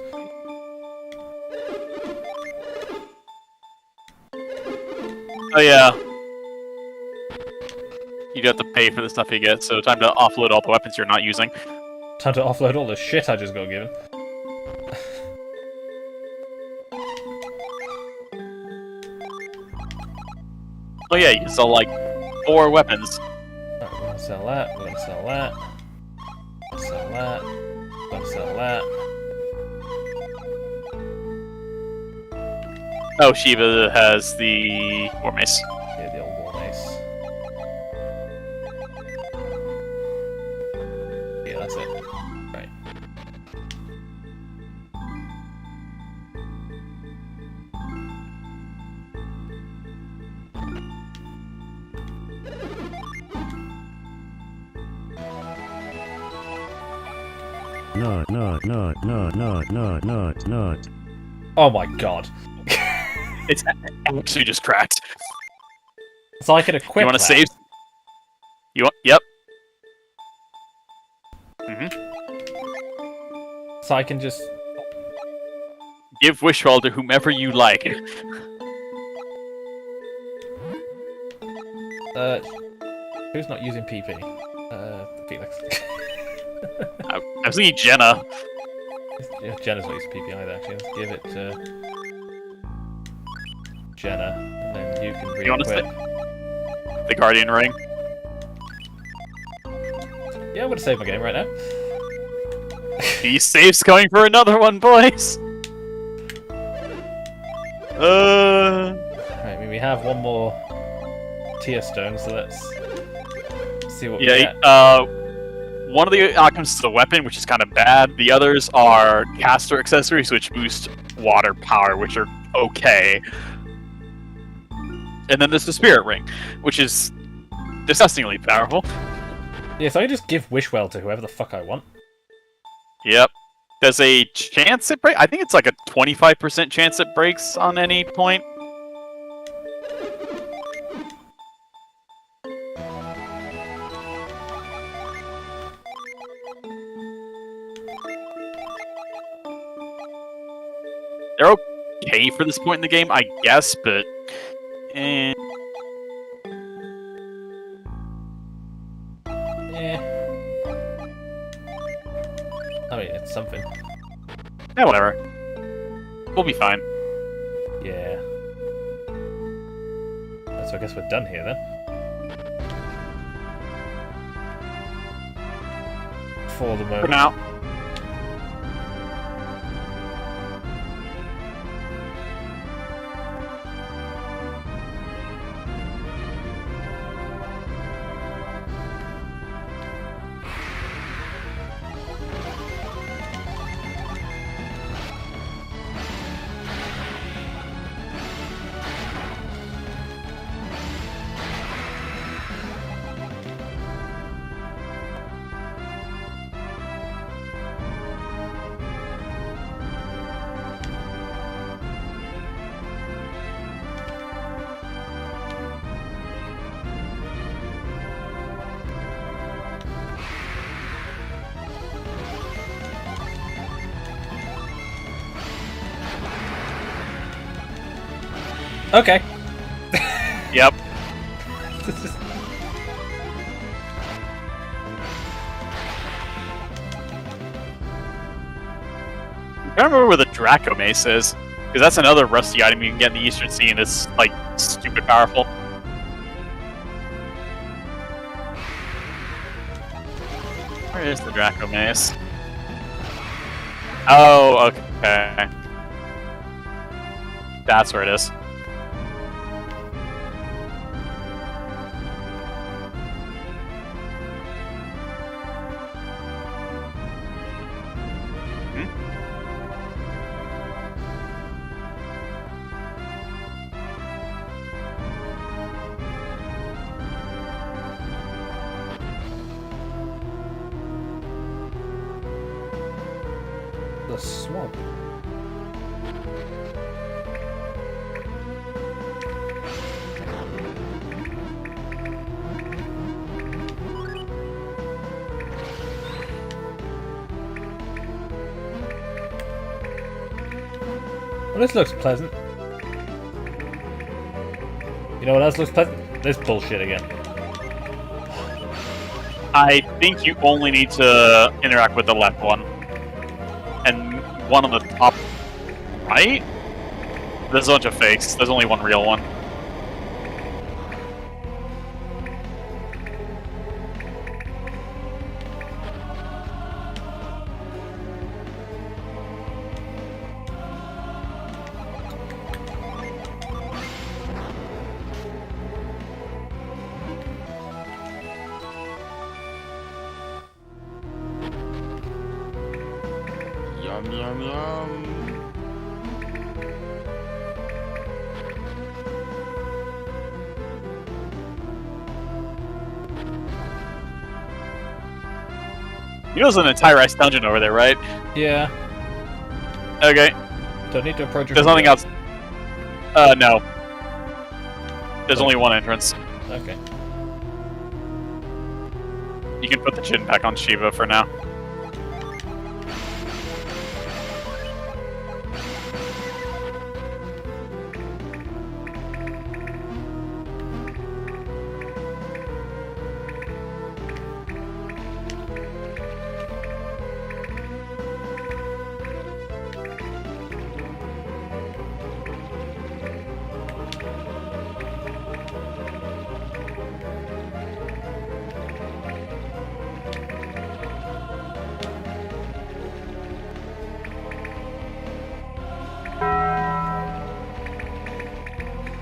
Oh yeah. You have to pay for the stuff you get, so time to offload all the weapons you're not using. Time to offload all the shit I just got given. Oh yeah, you sell like 4 weapons. Alright, we're gonna sell that, we're gonna sell that. Sell that. We're gonna sell that. Oh, Shiva has the War Mace. Yeah, the old War Mace. Yeah, that's it. Right. Not. Oh my god. It's actually just cracked. So I can equip You want to that. save? You want? Yep. So I can just... Give Wishwell to whomever you like. Who's not using PP? Felix. I was thinking Jenna. Yeah, Jenna's not using PP either, actually. Let's give it to Jenna, and then you can You want to re-equip. The Guardian Ring. Yeah, I'm gonna save my game right now. These saves going for another one, boys. Right, I mean, we have one more Tear Stone, so let's see what we Yeah. get. One of the items is a weapon, which is kind of bad. The others are caster accessories, which boost water power, which are okay. And then there's the Spirit Ring, which is disgustingly powerful. Yeah, so I can just give Wishwell to whoever the fuck I want. Yep. There's a chance it breaks. I think it's like a 25% chance it breaks on any point. They're okay for this point in the game, I guess, but... Eh. Yeah. I mean, it's something. Yeah, whatever. We'll be fine. Yeah. So I guess we're done here then. For the moment. For now. Okay. Yep. I don't remember where the Draco Mace is, because that's another rusty item you can get in the Eastern Sea, and it's like stupid powerful. Where is the Draco Mace? Oh, okay. That's where it is. The swamp. Well, this looks pleasant. You know what else looks pleasant? This bullshit again. I think you only need to interact with the left one. And one on the top right? There's a bunch of fakes. There's only one real one. Yum, yum, yum. You know there's an entire ice dungeon over there, right? Yeah. Okay. Don't need to approach it. There's nothing else. No. There's only one entrance. Okay. You can put the chin back on Shiva for now.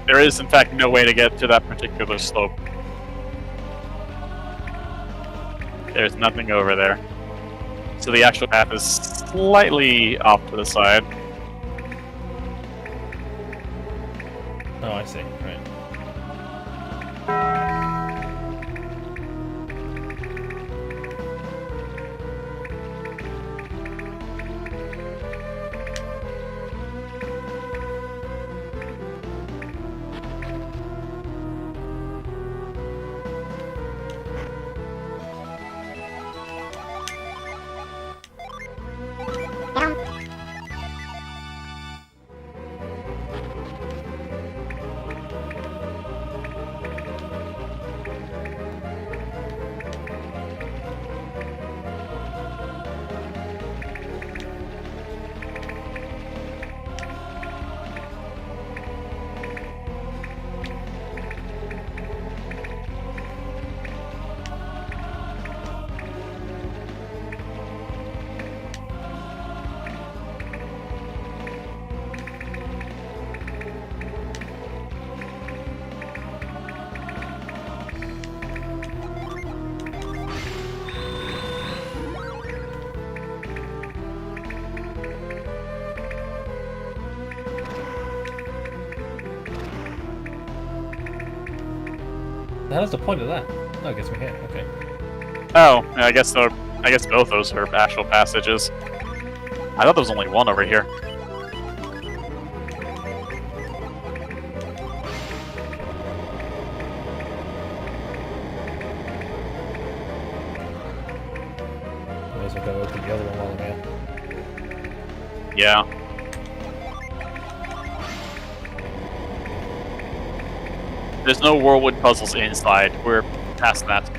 There is, in fact, no way to get to that particular slope. There's nothing over there. So the actual path is slightly off to the side. Oh, I see. Right. The hell's the point of that? Oh, it gets me here. Okay. Oh, yeah, I guess both those are actual passages. I thought there was only one over here. May as well go open the other one while I'm here. Yeah. There's no Whirlwind puzzles inside. We're past that.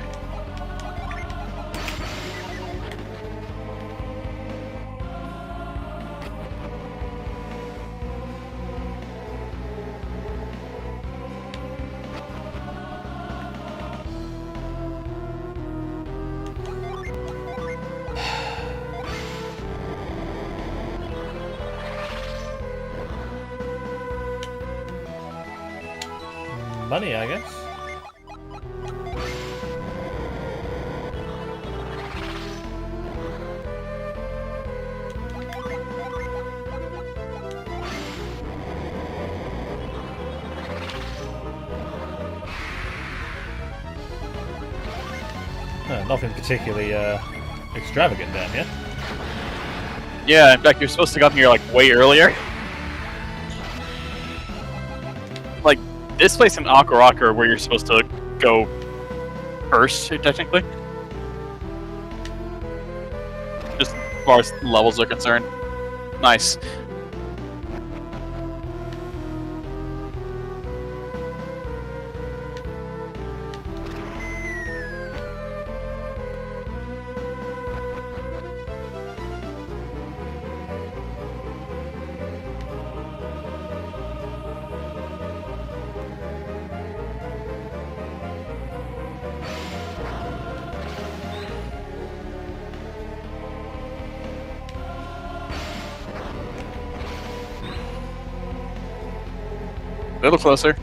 Money, I guess. Nothing particularly extravagant down here. Yeah, in fact, you're supposed to come here like way earlier. Like this place in Aqua Rocker, where you're supposed to go first, technically. Just as far as levels are concerned. Nice. A little closer.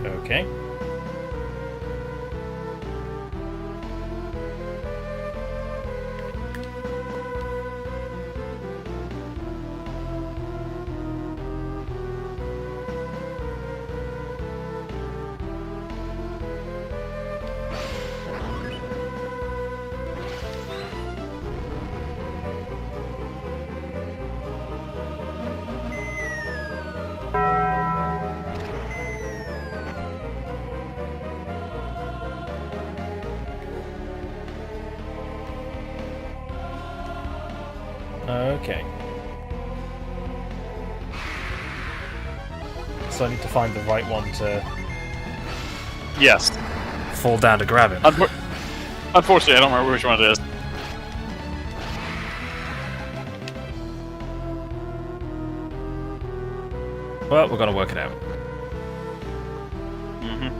Okay. Okay. So I need to find the right one to Yes. fall down to grab him. Unfortunately, I don't remember which one it is. Well, we're gonna work it out. Mm-hmm.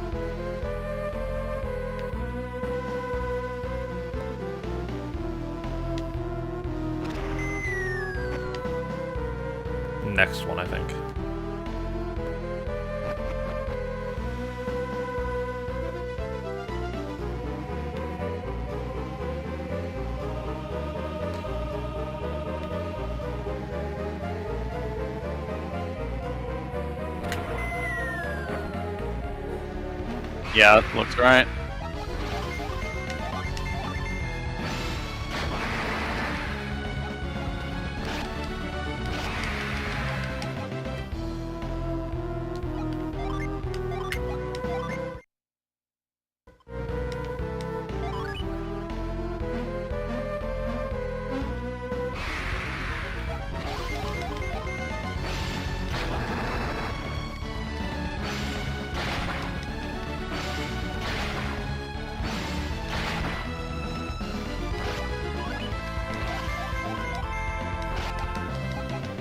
Next one, I think. Yeah, that looks right.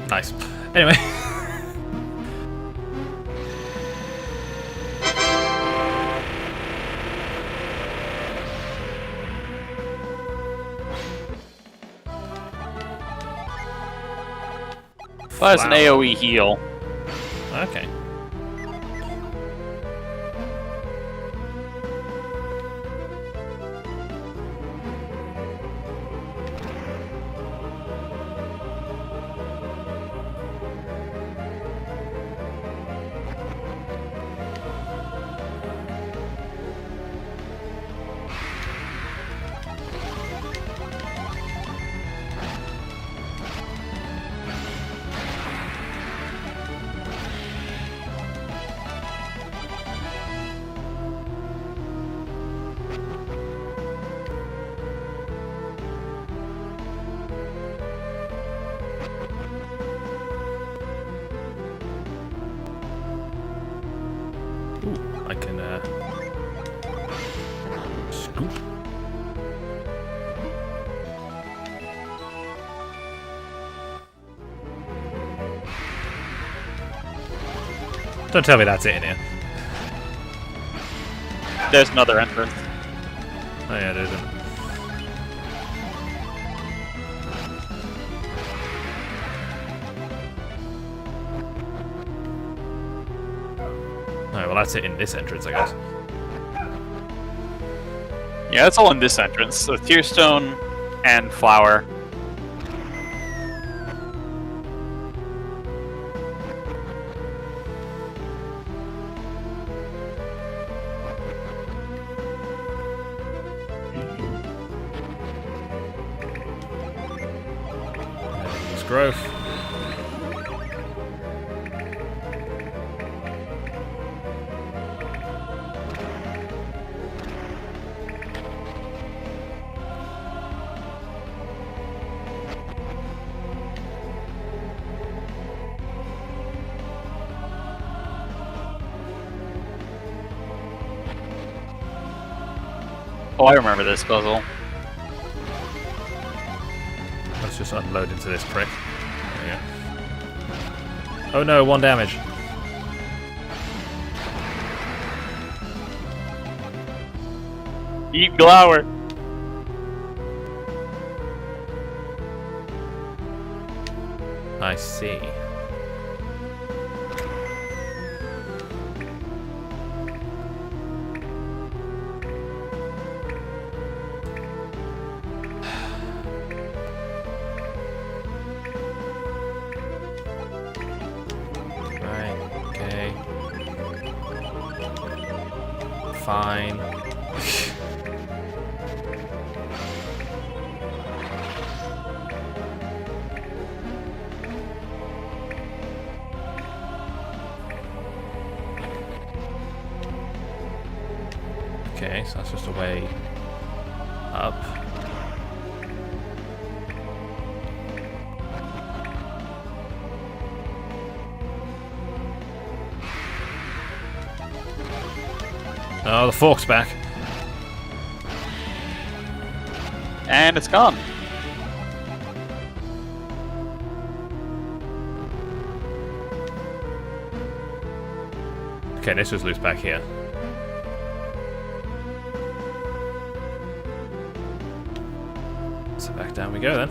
Nice. Anyway. That's an AoE heal. Okay. can scoop. Don't tell me that's it in here. There's another entrance. Oh yeah, there isn't. Oh, well that's it in this entrance, I guess. Yeah, it's all in this entrance. So Tearstone and Flower. There's growth. Oh, I remember this puzzle. Let's just unload into this prick. There you go. Oh no, 1 damage. Eat Glower. I see. Right, okay. Fine. Okay, so that's just a way up. Oh, the fork's back. And it's gone. Okay, this was loose back here. So back down we go then.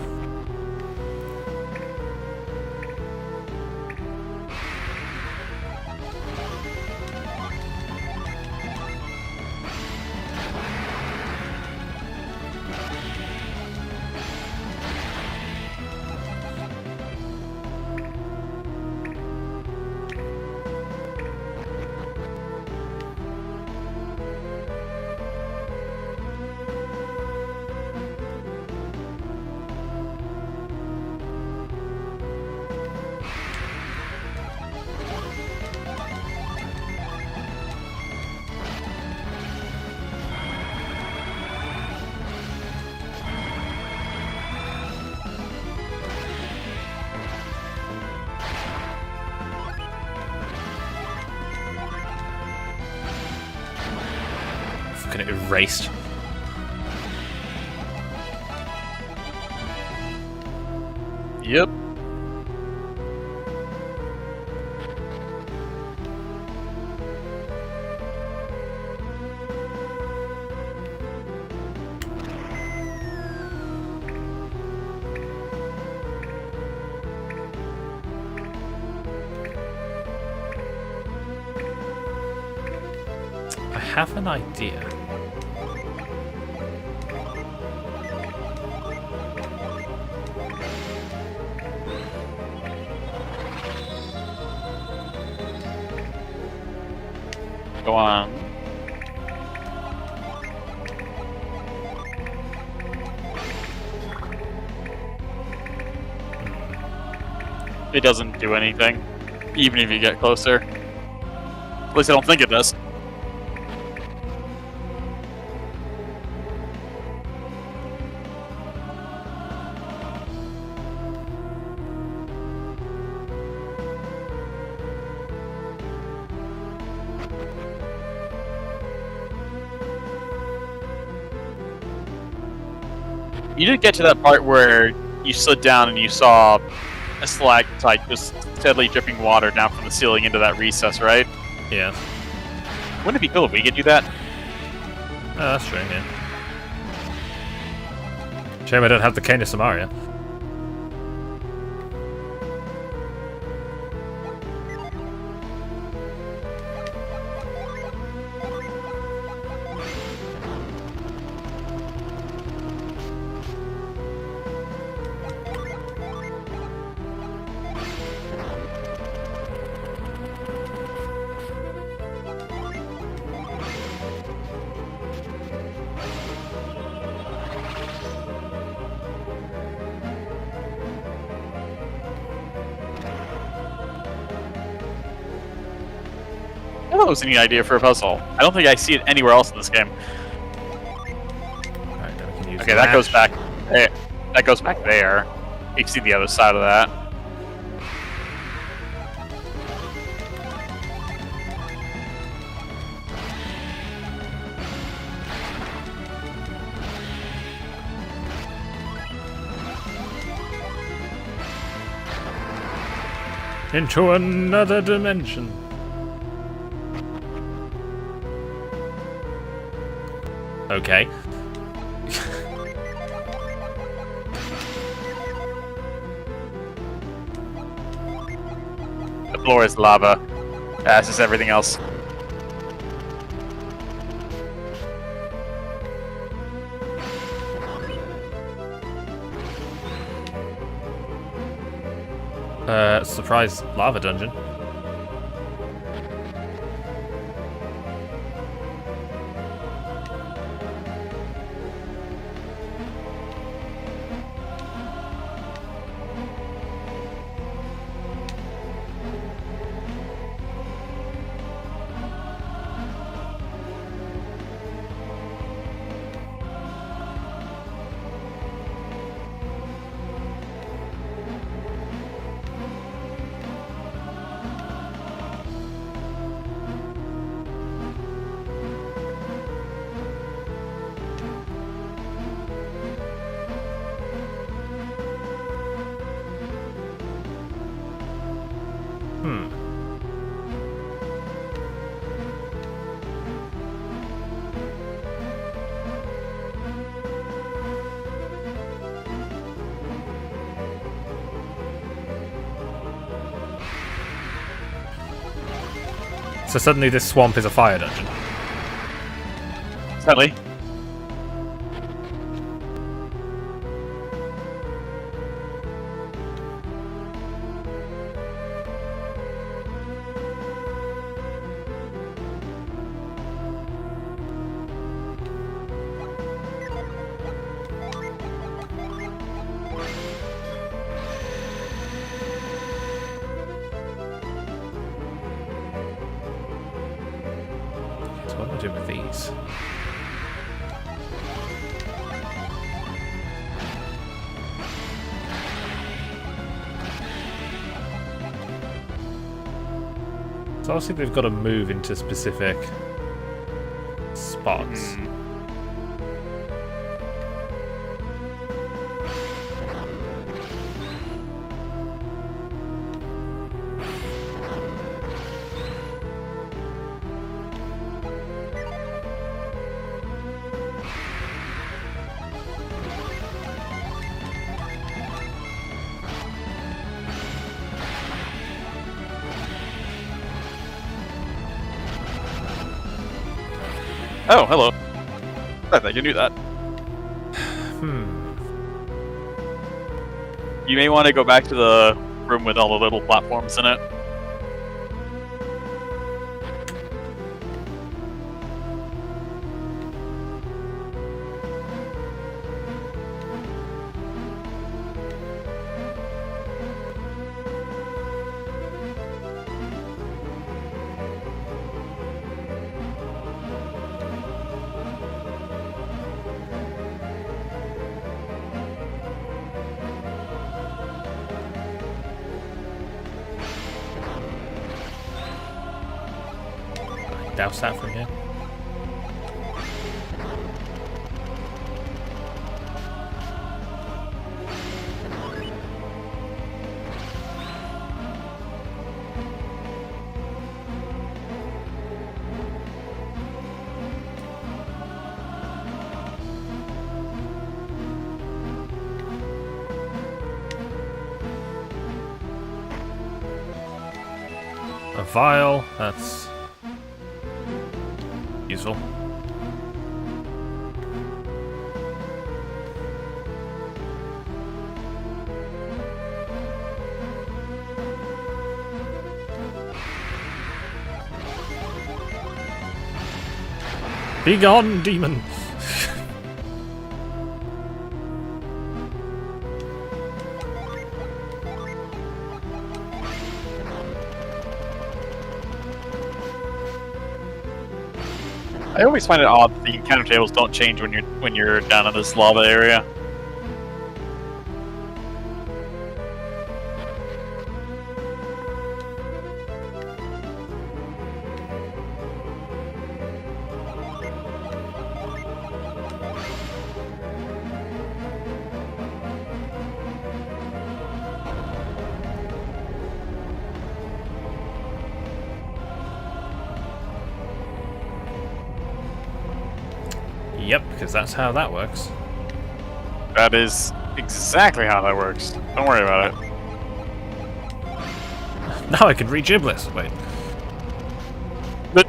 Fucking erased. Yep. I have an idea. Go on. It doesn't do anything, even if you get closer. At least I don't think it does. You did get to that part where you slid down and you saw a stalactite just steadily dripping water down from the ceiling into that recess, right? Yeah. Wouldn't it be cool if we could do that? Oh, that's true, yeah. Shame I don't have the Cane of Samaria. I thought it was a neat idea for a puzzle. I don't think I see it anywhere else in this game. Alright, then we can use Okay, that goes back. That goes back there. You can see the other side of that. Into another dimension. Okay. The floor is lava, as is everything else. Surprise lava dungeon. So suddenly this swamp is a fire dungeon. Sadly. So what am I doing with these? So obviously they've got to move into specific spots. Oh, hello. I thought you knew that. You may want to go back to the room with all the little platforms in it. Douse that from here. vial. That's useful. Be gone, demon! I always find it odd that the encounter tables don't change when you're down in this lava area. Yep, because that's how that works. That is exactly how that works. Don't worry about it. Now I can reach Iblis. Wait. But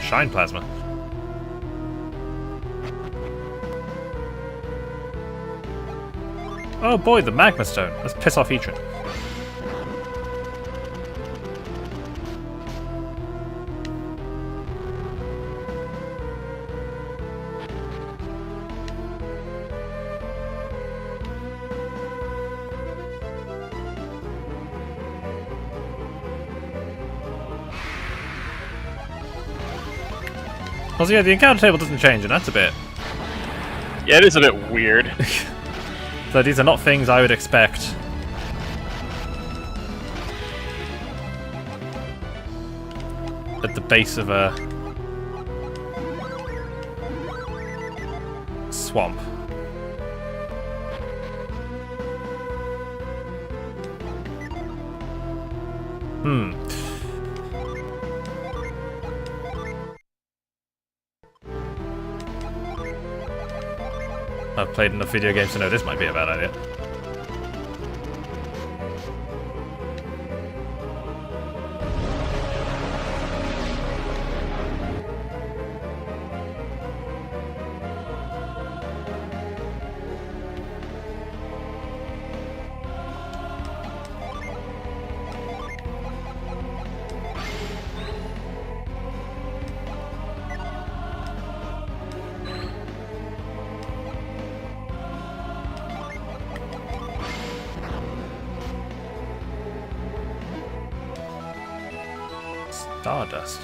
Shine plasma. Oh boy, the magma stone. Let's piss off Etran. Also, yeah, the encounter table doesn't change, and that's a bit. yeah, it is a bit weird. So these are not things I would expect. At the base of a swamp. I've played enough video games to know this might be a bad idea. Stardust.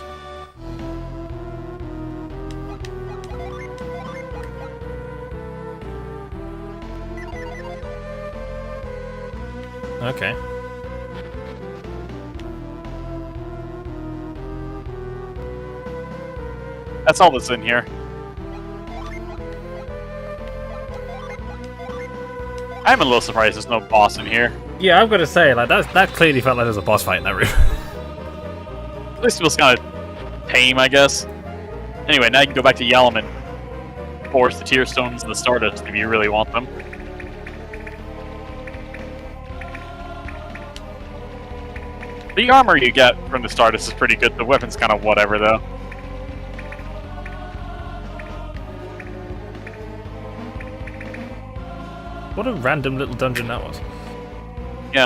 Okay. That's all that's in here. I'm a little surprised there's no boss in here. Yeah, I'm gonna say, like, that clearly felt like there was a boss fight in that room. At least it was kind of tame, I guess. Anyway, now you can go back to Yalaman. Force the Tear Stones and the Stardust if you really want them. The armor you get from the Stardust is pretty good. The weapon's kind of whatever, though. What a random little dungeon that was. Yeah.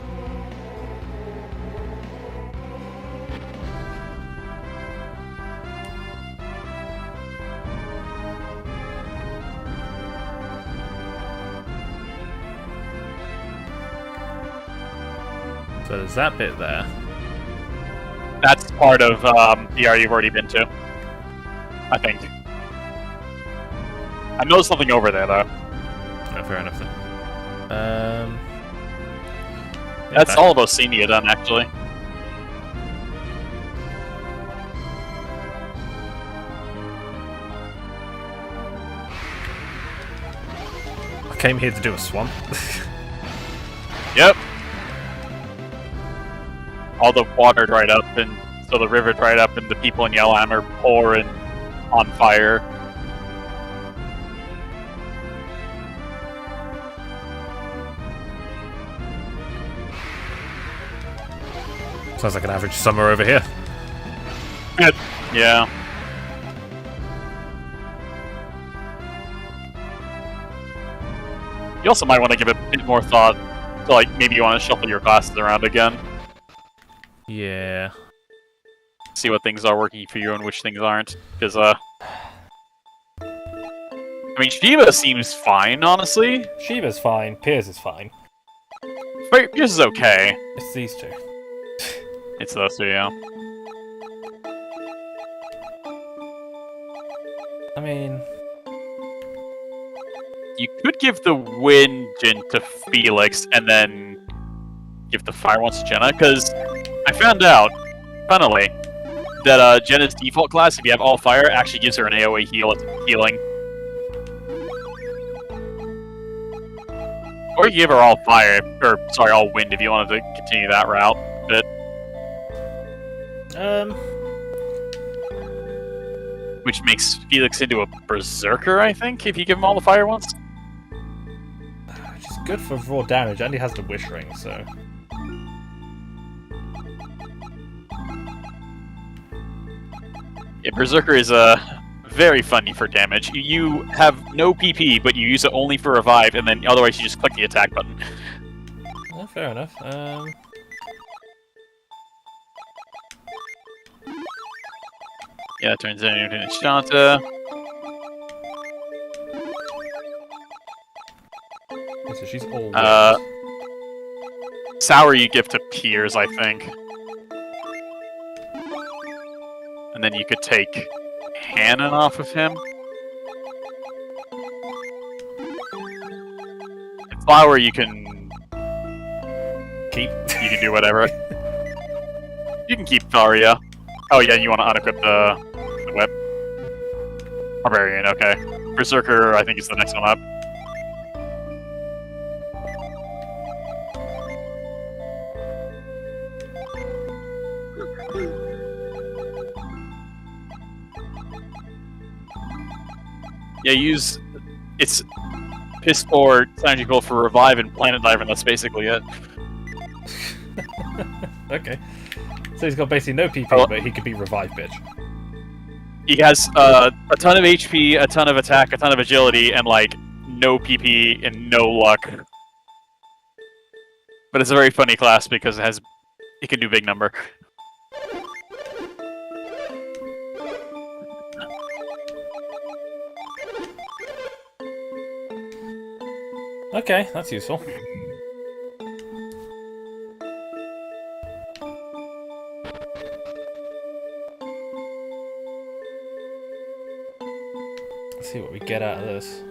So there's that bit there. That's part of the area you've already been to. I think. I know something over there, though. No, fair enough then. Yeah, That's all of Oceania done, actually. I came here to do a swamp. Yep. All the water dried up and so the river dried up and the people in Yellowhammer pouring on fire. Sounds like an average summer over here. Yeah. You also might want to give a bit more thought to, like, maybe you want to shuffle your classes around again. Yeah. See what things are working for you and which things aren't. Because, I mean, Shiva seems fine, honestly. Shiva's fine. Piers is fine. Piers is okay. It's these two. It's those two, yeah. I mean, You could give the wind gin to Felix and then give the fire ones to Jenna, because I found out, funnily, that Jenna's default class, if you have all fire, actually gives her an AoE healing. Or you can give her all fire, or sorry, all wind if you wanted to continue that route. But which makes Felix into a berserker, I think, if you give him all the fire ones. which is good for raw damage, and he has the wish ring, so. Yeah, berserker is very funny for damage. You have no PP, but you use it only for revive, and then otherwise you just click the attack button. Well, fair enough. Yeah, it turns into Shanta. Okay, so she's all. Sour you give to Piers, I think. And then you could take Hannon off of him. And Flower you can keep. You can do whatever. You can keep Tharia. Oh yeah, you want to unequip the whip. Barbarian, okay. Berserker, I think is the next one up. Yeah, use it's Piss or Synergy Gold for Revive and Planet Diver, and that's basically it. Okay. So he's got basically no PP, but he could be revive bitch. He has a ton of HP, a ton of attack, a ton of agility, and like no PP and no luck. But it's a very funny class because it can do big number. Okay, that's useful. Let's see what we get out of this.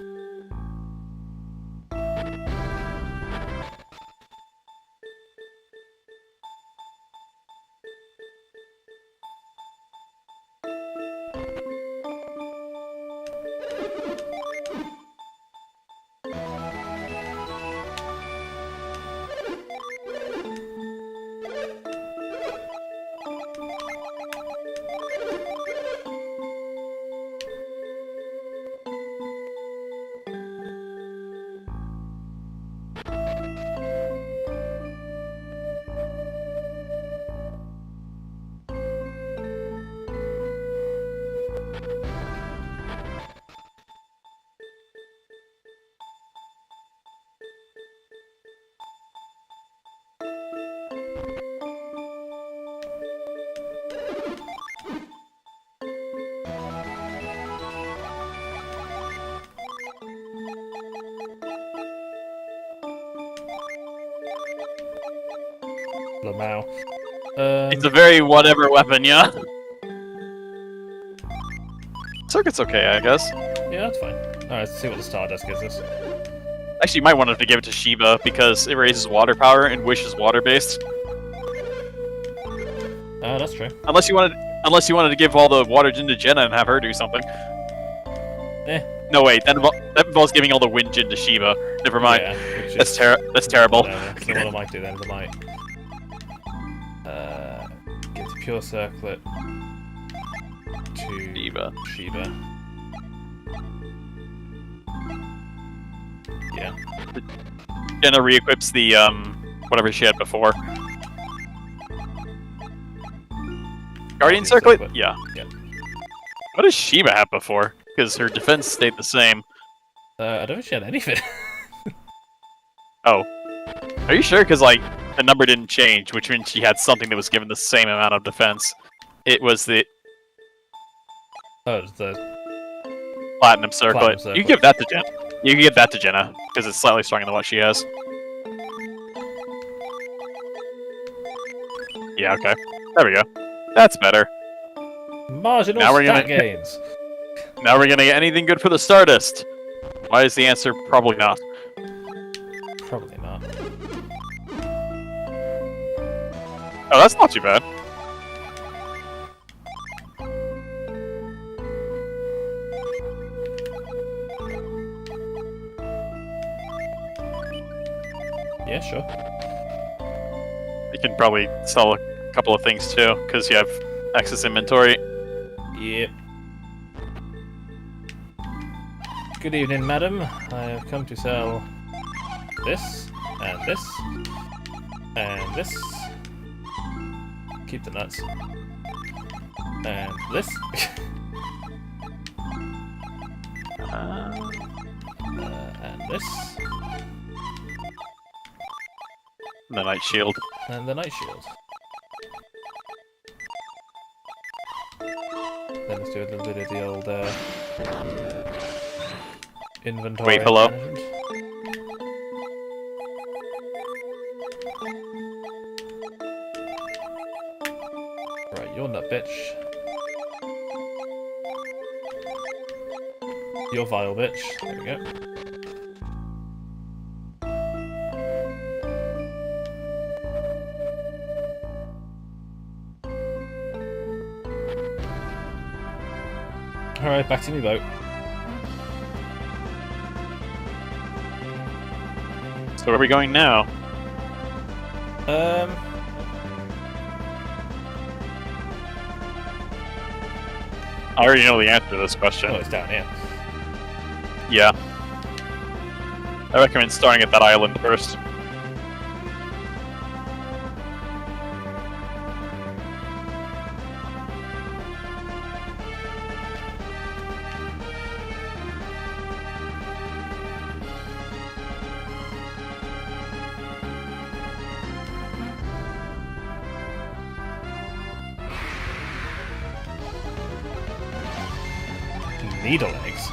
Lamau. It's a very whatever weapon, yeah. Circuit's okay, I guess. Yeah, that's fine. Alright, let's see what the Stardust gives us. Actually, you might want to give it to Shiva because it raises water power and Wish is water-based. Oh, that's true. Unless you wanted to give all the water gin to Jenna and have her do something. No, wait, that involves giving all the wind gin to Shiva. Never mind. Yeah, that's terrible. Whatever. So what I might do then is I might give Pure Circlet to Shiva. Yeah. Jenna re-equips the whatever she had before. Guardian Circlet? Yeah. What does Shiva have before? Because her defense stayed the same. I don't think she had anything. Oh. Are you sure? Because, like, the number didn't change, which means she had something that was given the same amount of defense. It was the Oh, it's the Platinum Circlet. Platinum Circlet. You can give that to Jenna. You can give that to Jenna, because it's slightly stronger than what she has. Yeah, okay. There we go. That's better. marginal Now we're stat gonna- gains. Now we're gonna get anything good for the Stardust. Why is the answer probably not? Probably not. Oh, that's not too bad. Yeah, sure. You can probably sell a couple of things too, because you have excess inventory. Yep. Good evening, madam. I have come to sell this, and this, and this. Keep the nuts. And this. And this. The Night Shield. And the Night Shield. Then let's do a little bit of the old inventory. Wait, hello? management. Right, you're nut bitch. You're vile bitch. There we go. Alright, back to me boat. So where are we going now? I already know the answer to this question. Oh, it's down here. Yeah. I recommend starting at that island first. Needle eggs.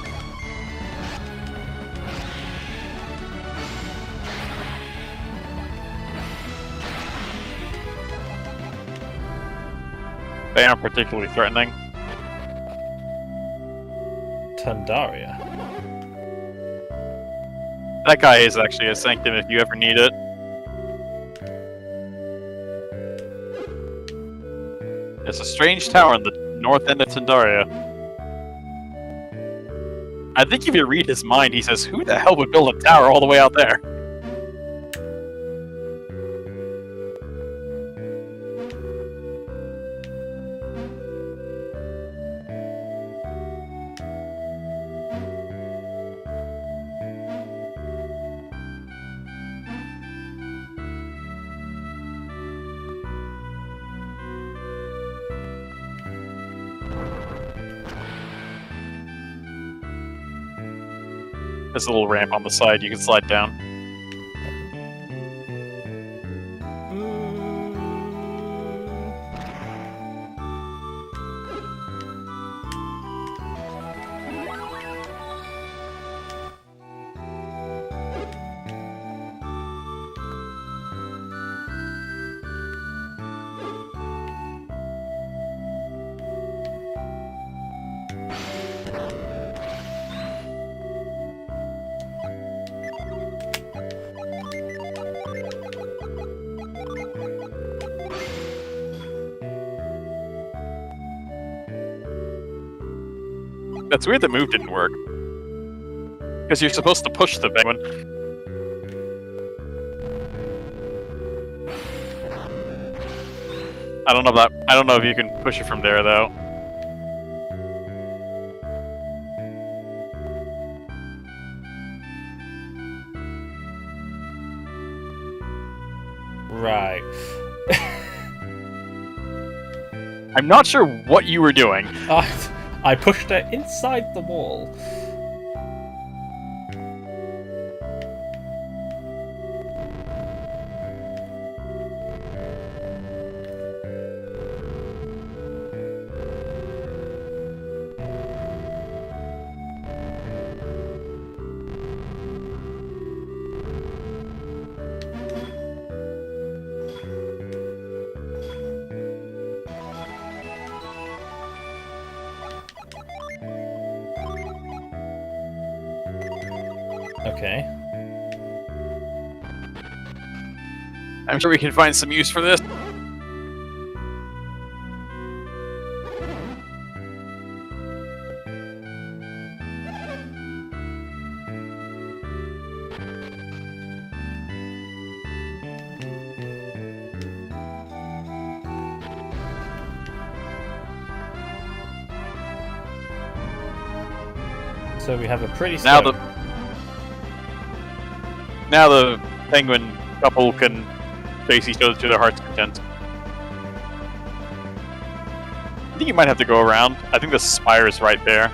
They aren't particularly threatening. Tandaria. That guy is actually a sanctum if you ever need it. It's a strange tower in the north end of Tandaria. I think if you read his mind, he says, who the hell would build a tower all the way out there? There's a little ramp on the side you can slide down. That's weird the move didn't work. Because you're supposed to push the penguin. I don't know that. I don't know if you can push it from there though. Right. I'm not sure what you were doing. I pushed her inside the wall. Okay. I'm sure we can find some use for this. So we have a pretty Now stone. Now the penguin couple can face each other to their heart's content. I think you might have to go around. I think the spire is right there.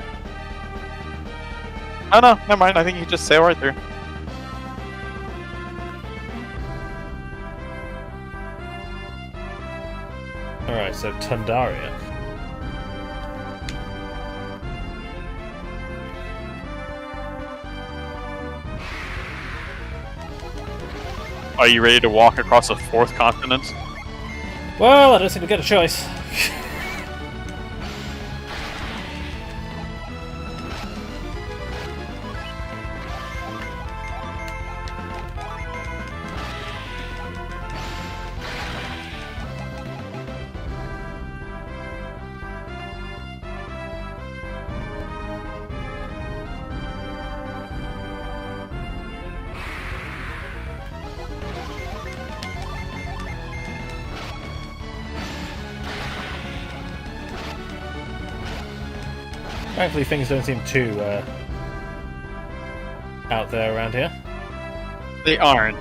Oh no, never mind. I think you can just sail right through. Alright, so Tundaria. Are you ready to walk across a fourth continent? Well, I don't seem to get a choice. Thankfully, things don't seem too out there around here. They aren't.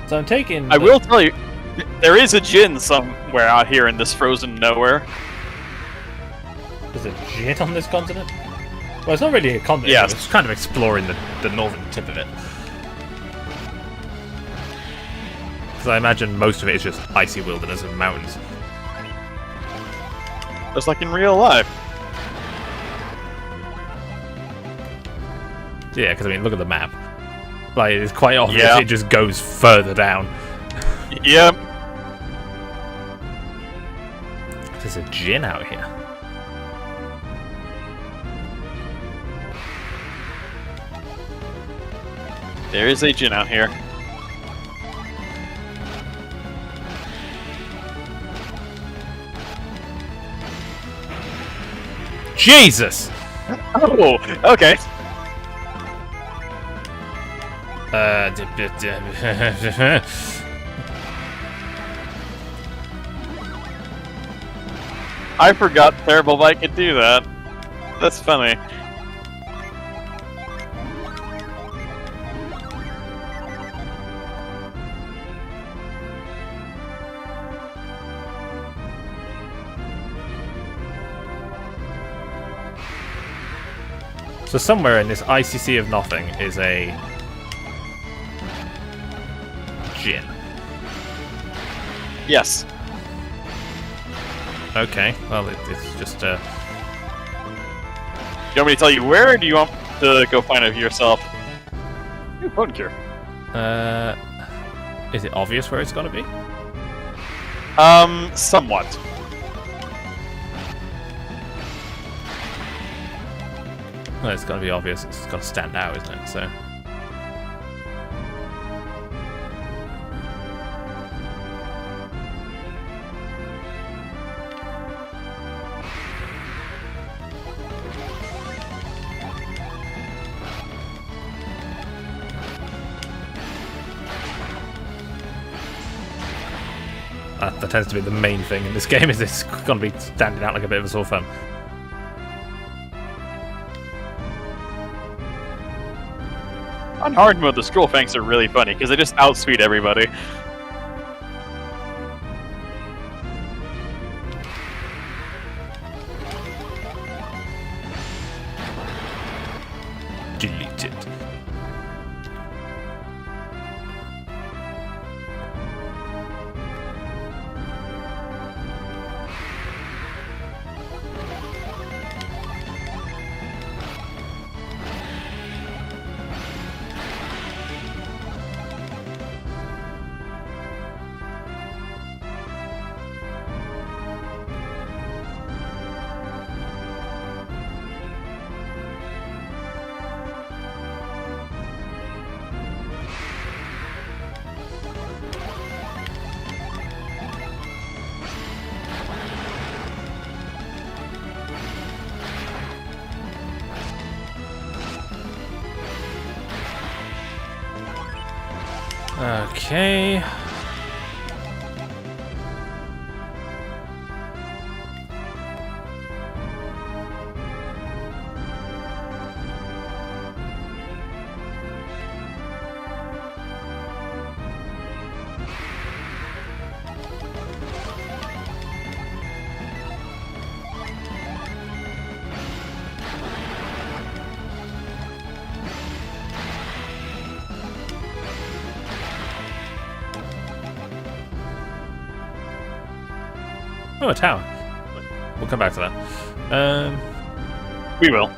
So I'm taking. I will tell you, there is a Jin somewhere out here in this frozen nowhere. There's a Jin on this continent? Well, it's not really a continent. Yes. It's kind of exploring the northern tip of it. Because I imagine most of it is just icy wilderness and mountains. Just like in real life. Yeah, because I mean, look at the map. Like, it's quite obvious Yeah. it just goes further down. Yep. There's a Jin out here. There is a Jin out here. Jesus! Oh, okay. I forgot Terrible Bite could do that. That's funny. So somewhere in this icy sea of nothing is a Jin. Yes. Okay, well it's just Do you want me to tell you where, or do you want to go find it yourself? Ooh, Bone Cure. is it obvious where it's gonna be? Somewhat. Well, it's gotta be obvious. It's gotta stand out, isn't it? So. That tends to be the main thing in this game, is it's going to be standing out like a bit of a sore thumb. On hard mode, the Scroll Fangs are really funny because they just outspeed everybody. Delete it. Okay. Oh, a tower. We'll come back to that. We will.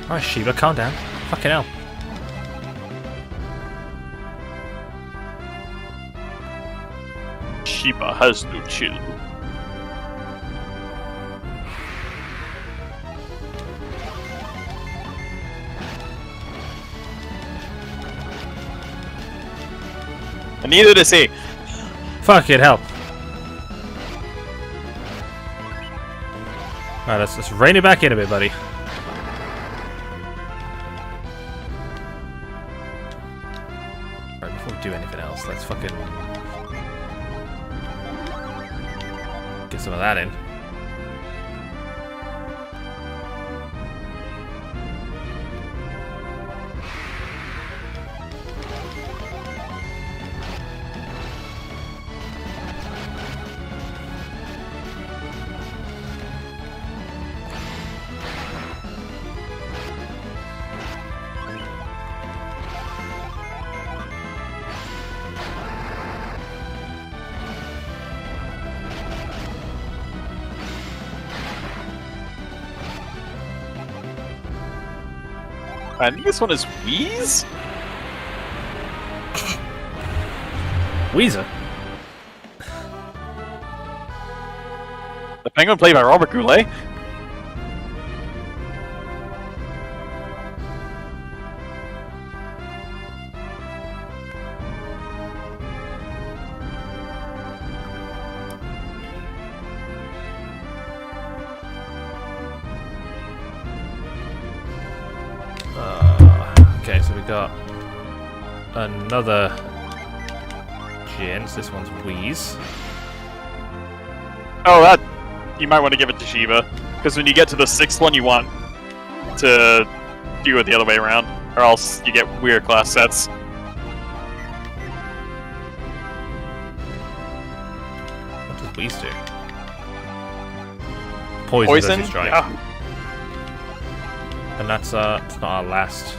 Alright, Shiba, calm down. Fucking hell. Shiba has no chill. And neither does he. Fucking hell. Alright, let's rein it back in a bit, buddy. Alright, before we do anything else, let's fucking get some of that in. I think this one is Wheeze? Weezer? The penguin played by Robert Goulet? Okay, so we got another Jins. This one's Wheeze. Oh, that... You might want to give it to Shiba. Because when you get to the sixth one, you want to do it the other way around. Or else you get weird class sets. What does Wheeze do? Poison, Poison? versus Strike. Yeah. And that's it's not our last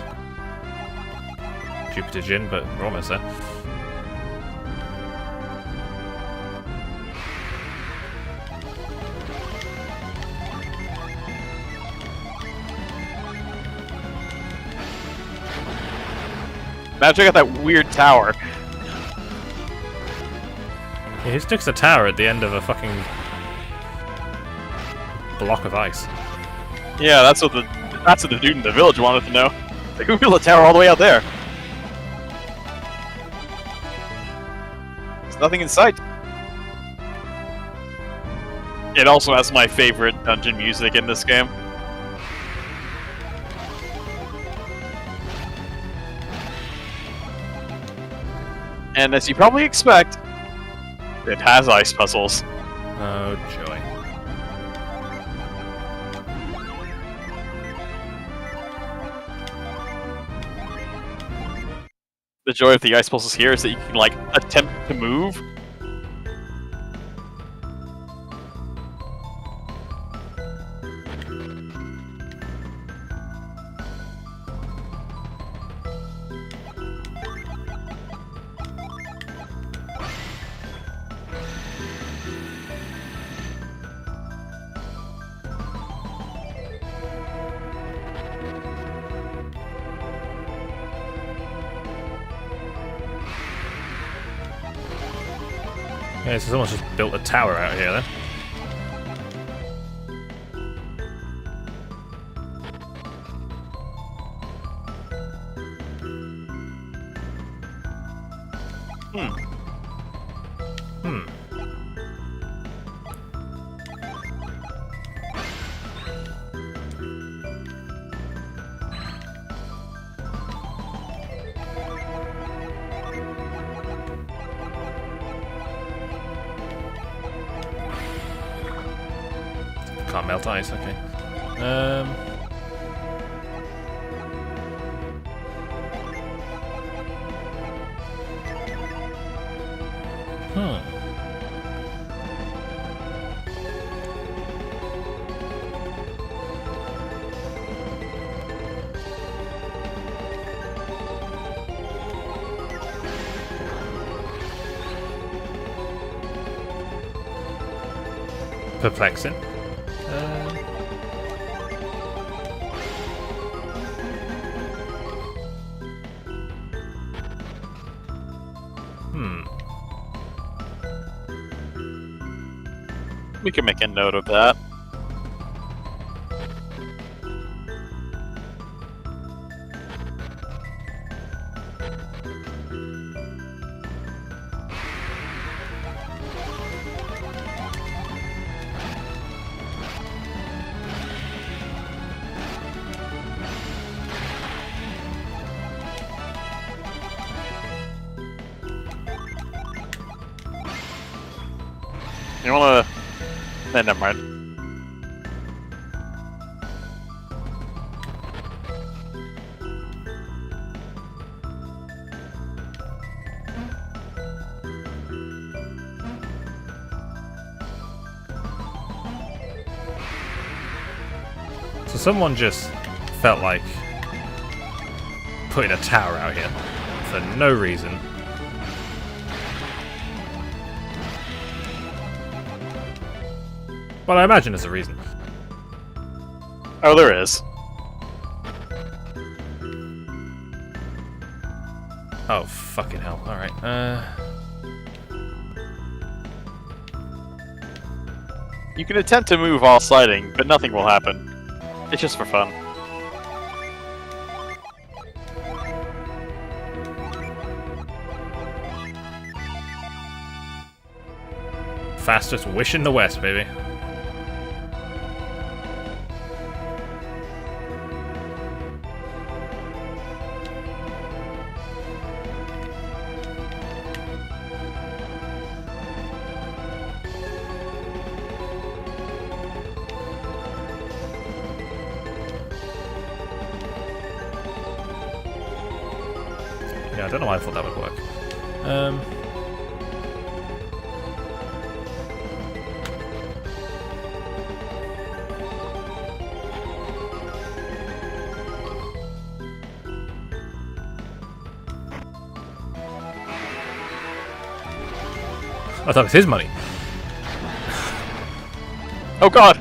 Jupiter Jin, but we're almost there. Now check out that weird tower. Yeah, who sticks a tower at the end of a fucking block of ice? Yeah, that's what the dude in the village wanted to know. Like, who built a tower all the way out there? There's nothing in sight. It also has my favorite dungeon music in this game. And as you probably expect, it has ice puzzles. Oh, joy. The joy of the ice puzzles here is that you can, like, attempt to move. Okay, so someone's just built a tower out here then. Hmm. Can't melt ice, okay. Perplexing. We can make a note of that. You wanna... Eh, never mind. So someone just felt like putting a tower out here for no reason. Well, I imagine there's a reason. Oh, there is. Oh, fucking hell. Alright, You can attempt to move while sliding, but nothing will happen. It's just for fun. Fastest wish in the West, baby. Yeah, I don't know why I thought that would work. I thought it was his money. Oh god!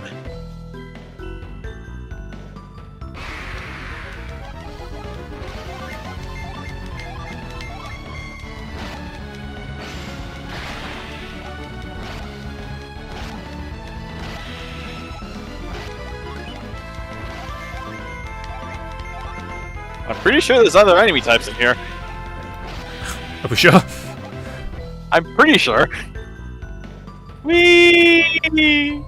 I'm pretty sure there's other enemy types in here. Are we sure? I'm pretty sure. Whee!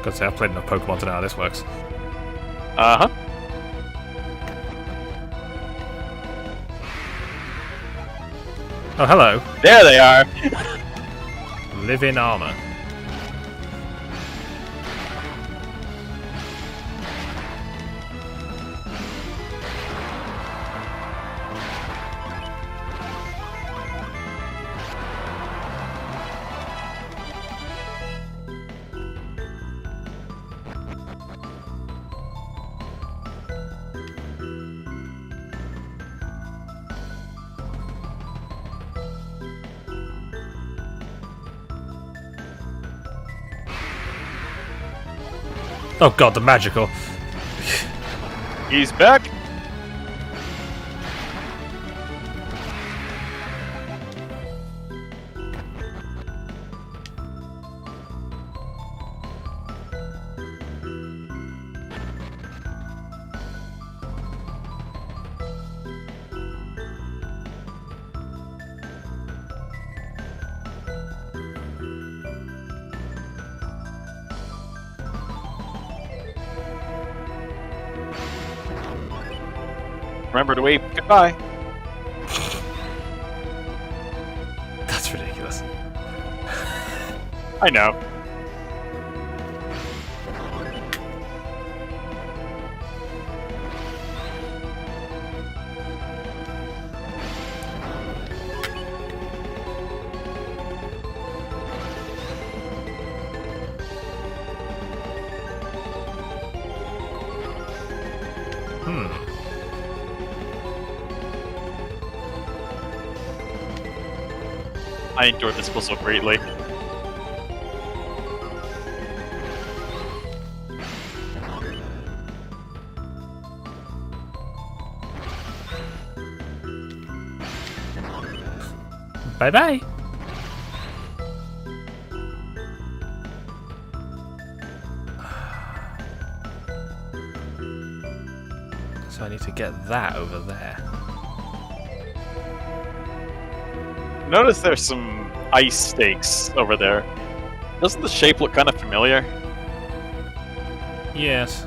Gotta say, I've played enough Pokemon to know how this works. Uh-huh. Oh, hello. There they are. Living armor. Oh god, the magical. He's back. Remember to wave goodbye. That's ridiculous. I know. I enjoyed this puzzle greatly. Bye-bye. So I need to get that over there. Notice there's some ice stakes over there. Doesn't the shape look kind of familiar? Yes.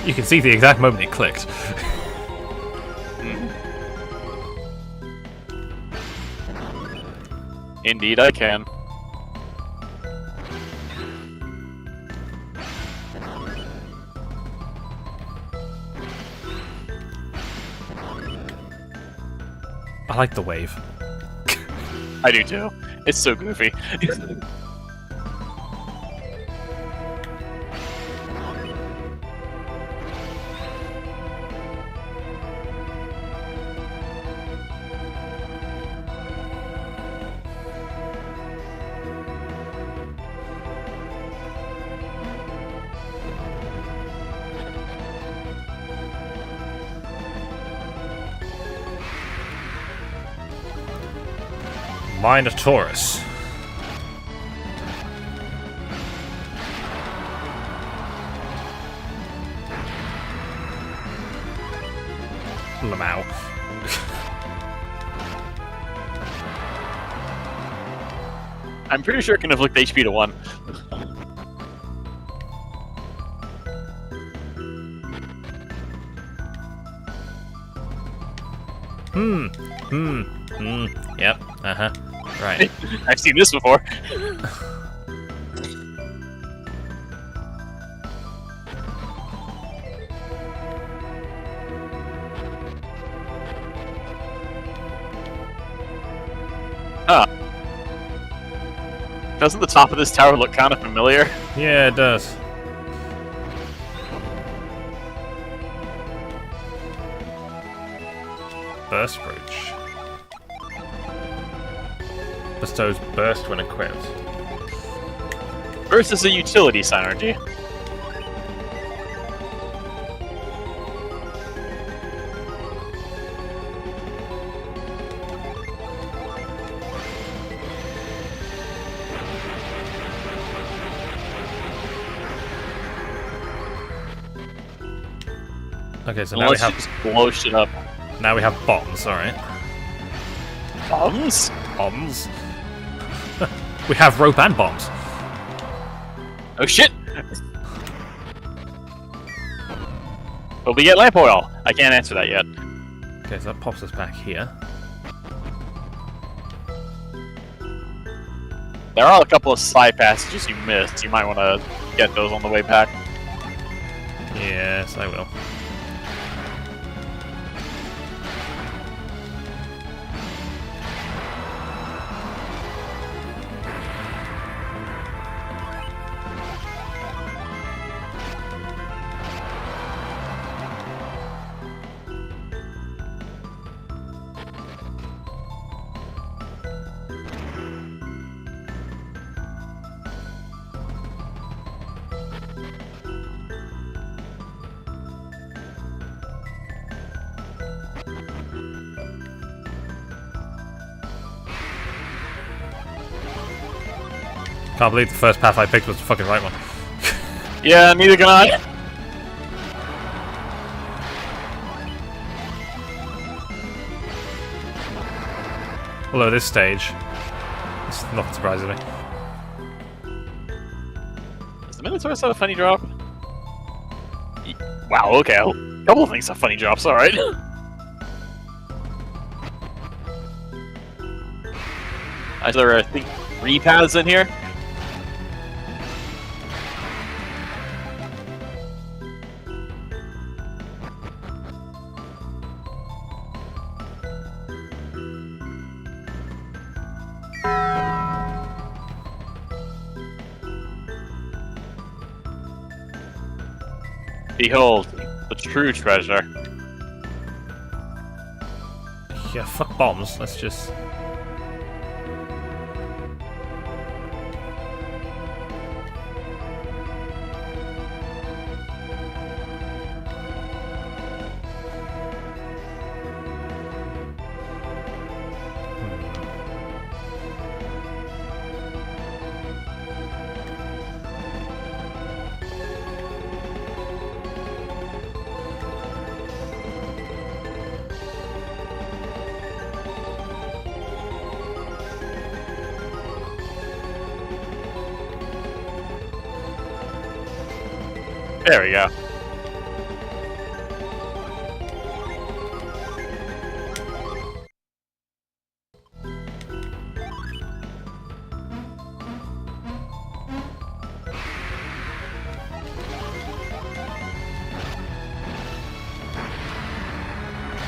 You can see the exact moment it clicked. Indeed, I can. I like the wave. I do too. It's so goofy. Minotaurus. Lamau. I'm pretty sure it can inflict HP to 1. Yep. Uh-huh. Right. I've seen this before. Doesn't the top of this tower look kind of familiar? Yeah, it does. Burst Bridge. Bestows burst when equipped. Burst is a utility synergy. Okay, so now we Unless you have just blow shit up. bombs. All right, Bombs? bombs. We have rope and bombs. Oh shit! Will we get lamp oil? I can't answer that yet. Okay, so that pops us back here. There are a couple of side passages you missed. You might want to get those on the way back. Yes, I will. Can't believe the first path I picked was the fucking right one. Yeah, neither can I. Although at this stage, it's nothing surprises me. Does the Minotaurus have a funny drop? Wow, okay. A couple of things have funny drops, alright. There are, I think, 3 paths in here. Behold, the true treasure. Yeah, fuck bombs. Let's just. There we go.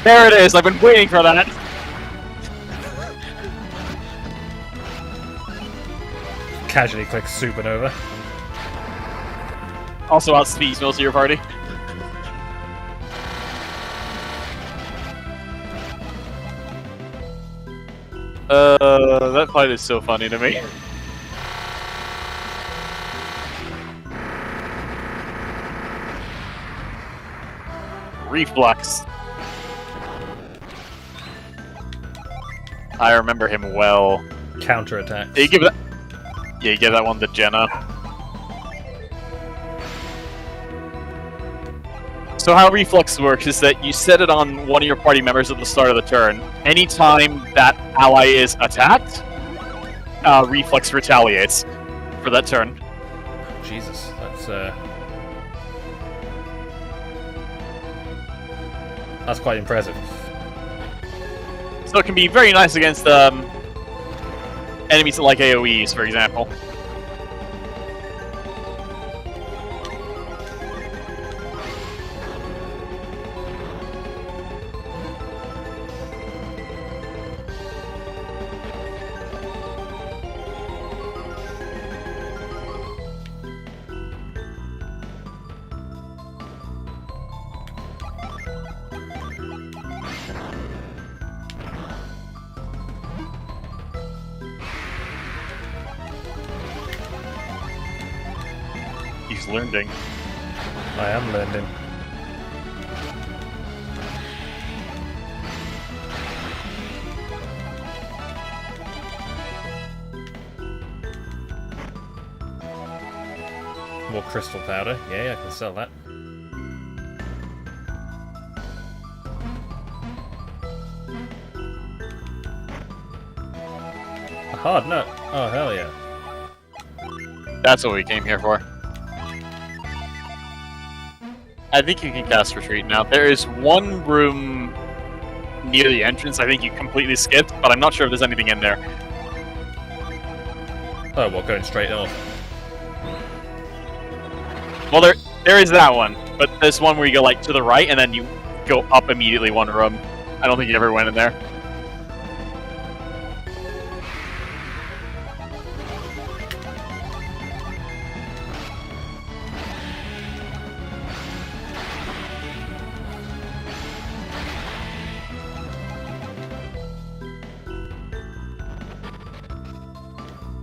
There it is, I've been waiting for that. Casually click supernova. Also outspeeds most of your party. That fight is so funny to me. Reflux. I remember him well. Counterattack. You give that. Yeah, you give that one to Jenna. So how Reflux works is that you set it on one of your party members at the start of the turn. Anytime that ally is attacked, Reflux retaliates for that turn. Jesus, that's quite impressive. So it can be very nice against enemies that like AoEs, for example. He's learning. I am learning. More crystal powder. Yeah, I can sell that. A hard nut. Oh, hell yeah. That's what we came here for. I think you can cast Retreat now. There is one room near the entrance I think you completely skipped, but I'm not sure if there's anything in there. Oh, well, going straight north. Well, there is that one, but there's one where you go like to the right and then you go up immediately one room. I don't think you ever went in there.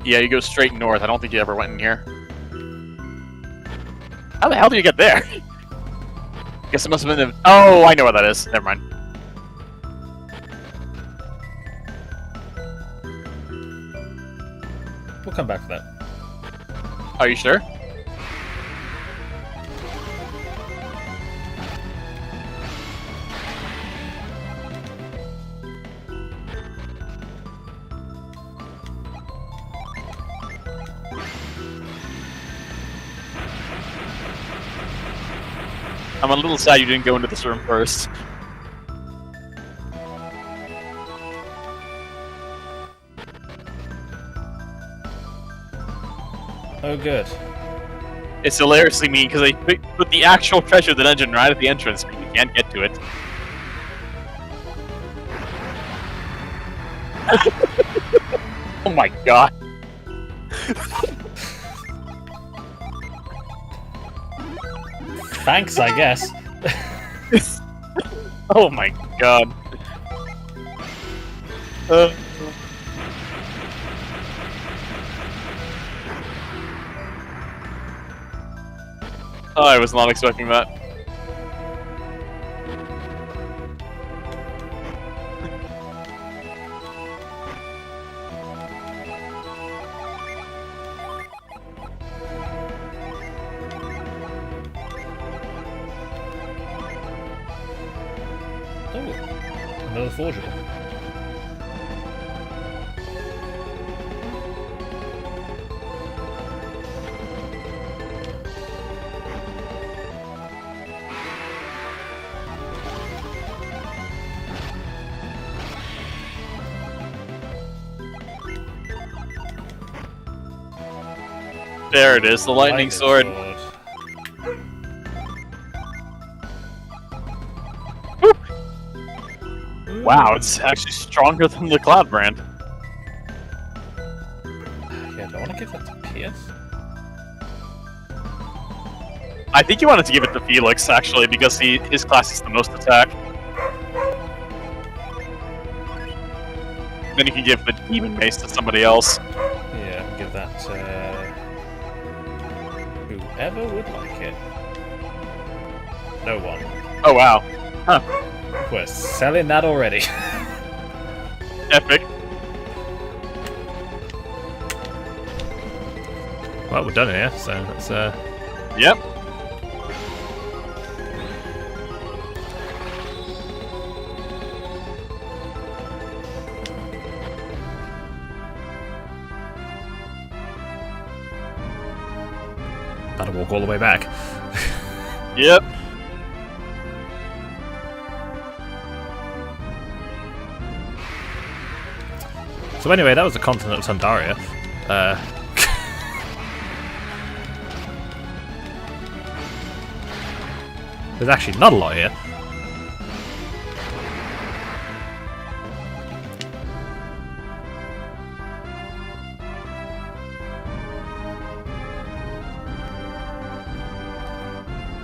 Yeah, you go straight north. I don't think you ever went in here. How the hell did you get there? Guess it must have been the... Oh, I know what that is. Never mind. We'll come back to that. Are you sure? I'm a little sad you didn't go into this room first. Oh, good. It's hilariously mean because they put the actual treasure of the dungeon right at the entrance, but you can't get to it. Oh my god. Thanks, I guess. Oh my god. I was not expecting that. Oh, another forgeable. There it is, the lightning sword. Wow, it's actually stronger than the Cloud brand. Yeah, do I want to give that to Pierce? I think you wanted to give it to Felix, actually, because his class is the most attack. Then you can give the Demon Mace to somebody else. Yeah, give that to whoever would like it. No one. Oh wow. Huh. We're selling that already. Epic. Well, we're done here, so let's Yep. gotta walk all the way back. Yep. So anyway, that was the continent of Sandaria. There's actually not a lot here.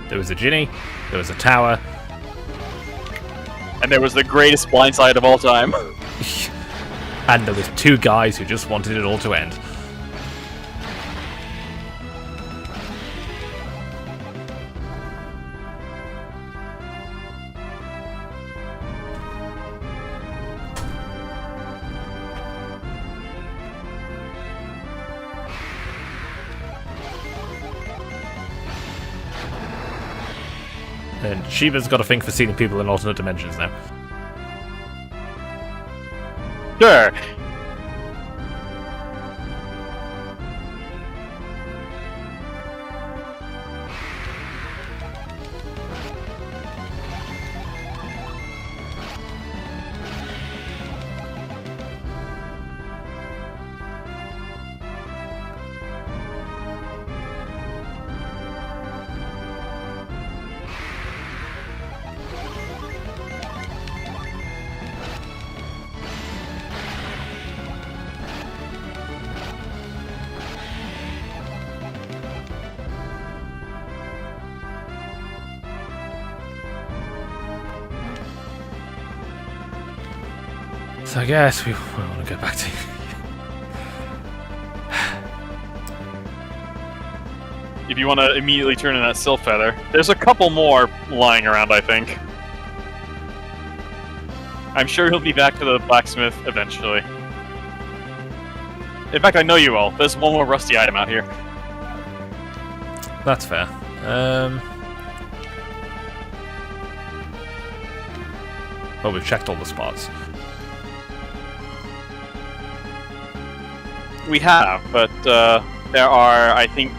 There was a Ginny, there was a tower, And there was the greatest blindside of all time. and there was two guys who just wanted it all to end. And Shiba's got a thing for seeing people in alternate dimensions now. Sure. So I guess we want to go back to... If you want to immediately turn in that Sylph Feather, there's a couple more lying around, I think. I'm sure he'll be back to the blacksmith eventually. In fact, I know you will. There's one more rusty item out here. That's fair. Well, we've checked all the spots. We have, but there are, I think,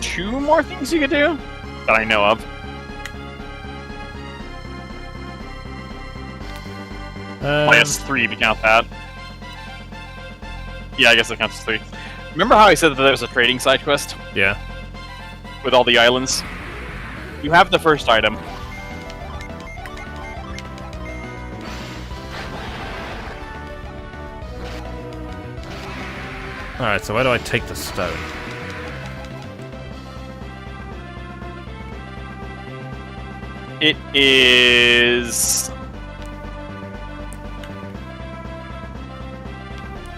2 more things you could do that I know of. Minus 3 if you count that. Yeah, I guess it counts as 3. Remember how I said that there was a trading side quest Yeah. with all the islands? You have the first item. Alright, so where do I take the stone? It is...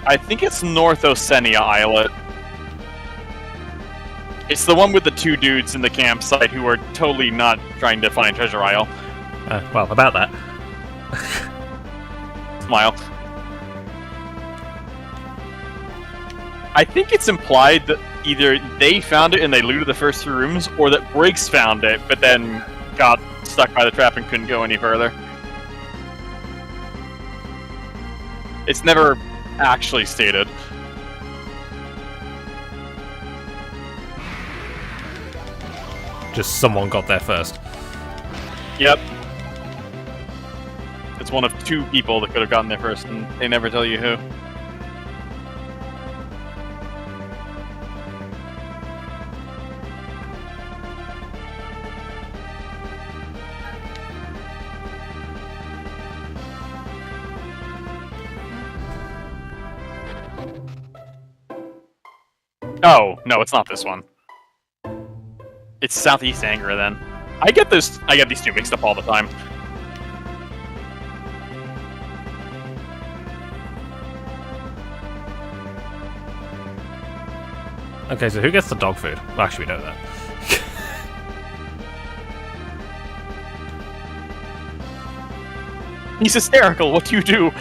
I think it's North Oceania Islet. It's the one with the 2 dudes in the campsite who are totally not trying to find Treasure Isle. Well, about that. Smile. I think it's implied that either they found it and they looted the first 3 rooms, or that Briggs found it, but then got stuck by the trap and couldn't go any further. It's never actually stated. Just someone got there first. Yep. It's one of 2 people that could have gotten there first, and they never tell you who. Oh, no, it's not this one. It's Southeast Angra then. I get these 2 mixed up all the time. Okay, so who gets the dog food? Well, actually, we know that. He's hysterical, what do you do?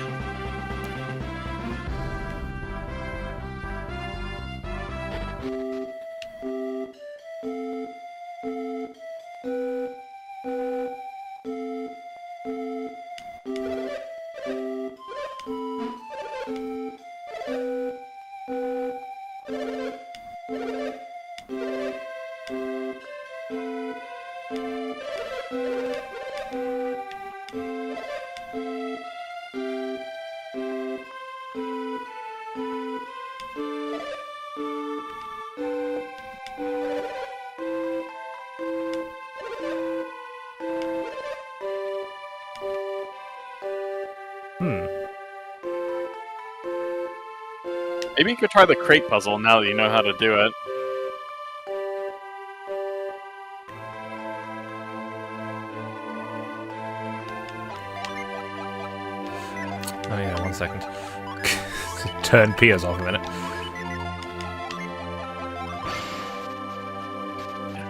Maybe you could try the crate puzzle now that you know how to do it. Oh yeah, 1 second. Turn Piers off a minute.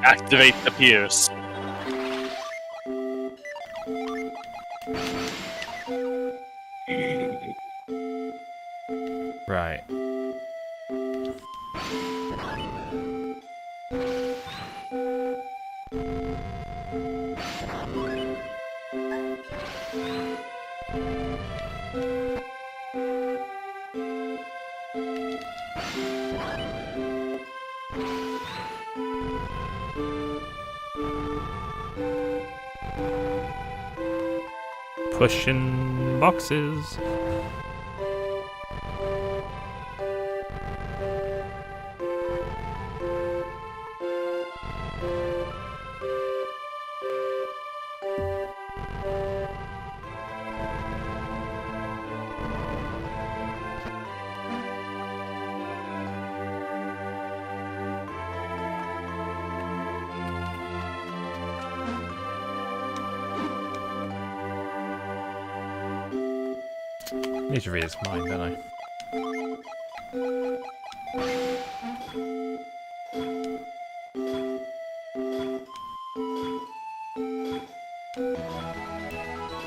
Activate the piers. Right. pushing boxes. I need to read his mind, don't I?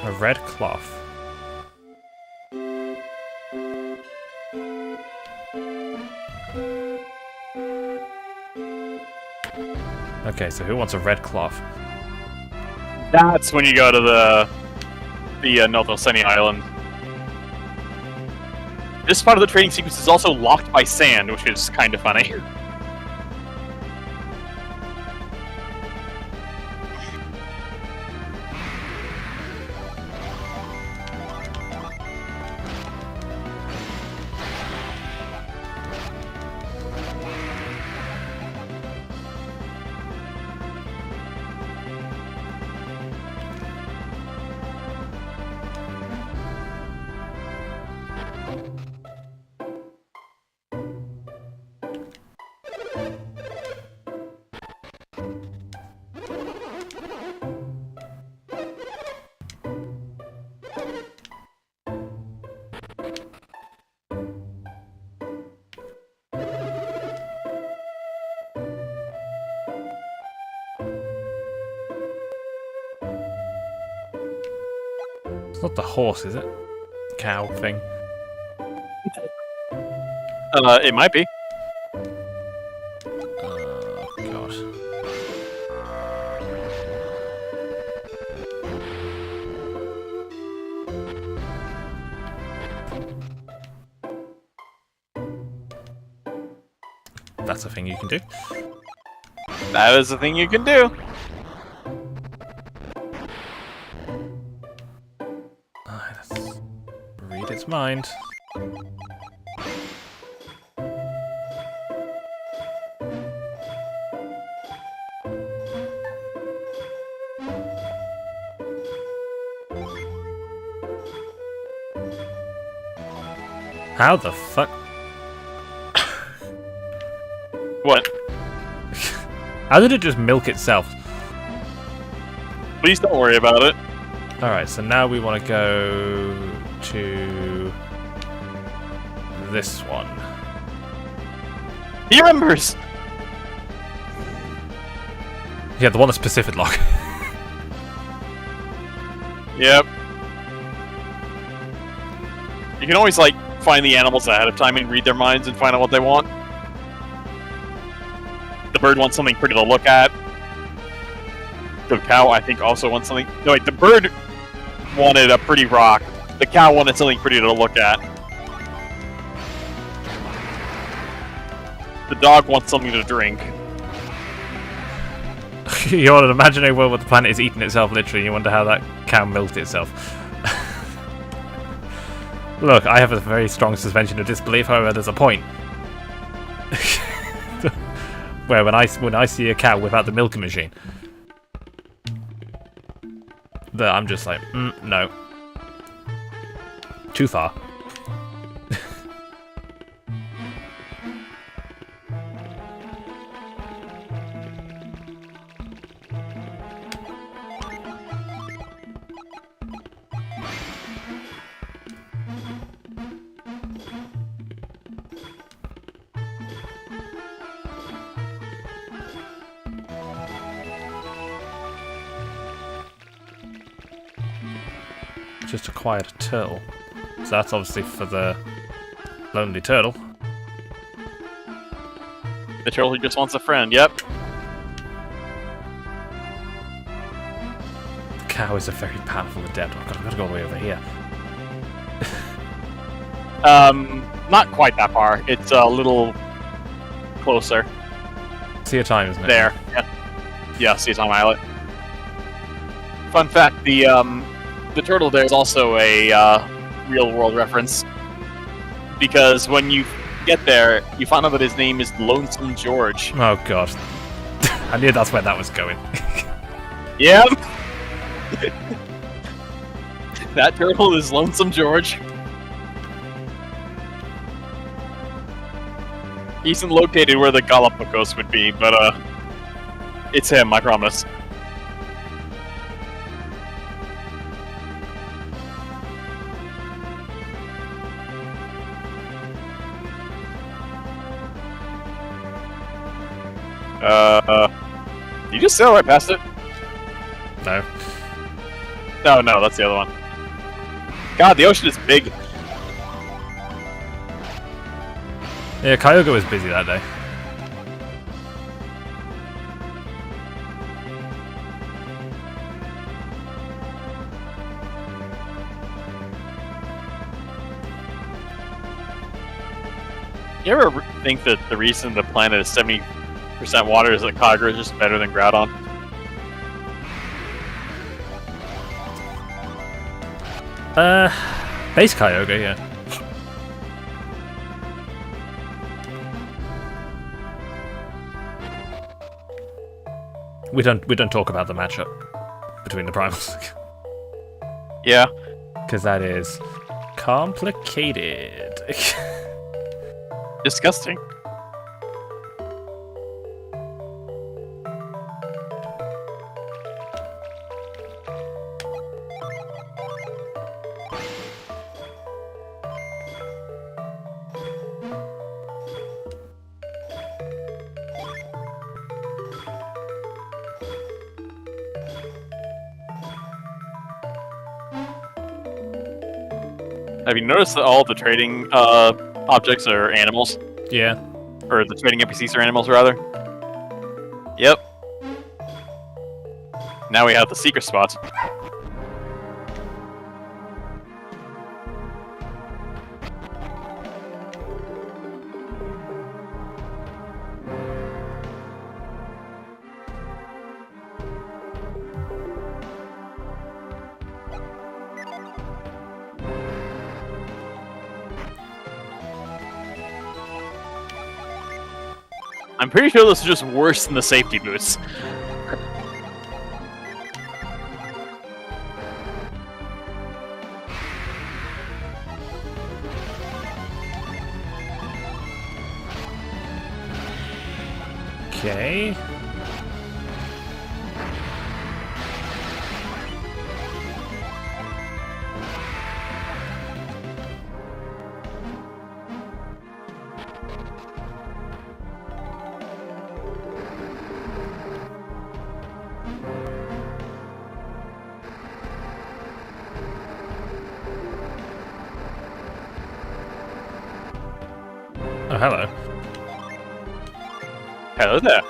A red cloth. Okay, so who wants a red cloth? That's when you go to the North Oseni Island. This part of the training sequence is also locked by sand, which is kind of funny. It's not the horse, is it? Cow thing. It might be. Oh, God. That's a thing you can do. That is the thing you can do. Let's read its mind. How the fuck? What? How did it just milk itself? Please don't worry about it. Alright, so now we want to go to this one. He remembers! Yeah, the one that's Pacific Lock. Yep. You can always, like, find the animals ahead of time and read their minds and find out what they want. The bird wants something pretty to look at. The cow, I think, also wants something... No, wait, the bird wanted a pretty rock. The cow wanted something pretty to look at. The dog wants something to drink. You're on an imaginary world where the planet is eating itself, literally. You wonder how that cow milked itself. Look, I have a very strong suspension of disbelief, however, there's a point. Where when I see a cow without the milking machine, that I'm just like, no. Too far. Just acquired a turtle. So that's obviously for the lonely turtle. The turtle who just wants a friend, yep. The cow is a very powerful adept. Oh God, I've got to go all the way over here. Not quite that far. It's a little closer. See your time, isn't it? There. Yeah, see it's on my islet. Fun fact, the the turtle there is also a real-world reference. Because when you get there, you find out that his name is Lonesome George. Oh god. I knew that's where that was going. Yep. That turtle is Lonesome George. He isn't located where the Galapagos would be, but it's him, I promise. You just sail right past it? No. No, that's the other one. God, the ocean is big. Yeah, Kyogre was busy that day. You ever think that the reason the planet is 70% water is that Kyogre is just better than Groudon? Base Kyogre, yeah. We don't talk about the matchup between the primals. Yeah. Because that is complicated. Disgusting. Have you noticed that all the trading objects are animals? Yeah. Or the trading NPCs are animals, rather? Yep. Now we have the secret spots. I'm pretty sure this is just worse than the safety boots. Okay. Oh, hello. Hello there.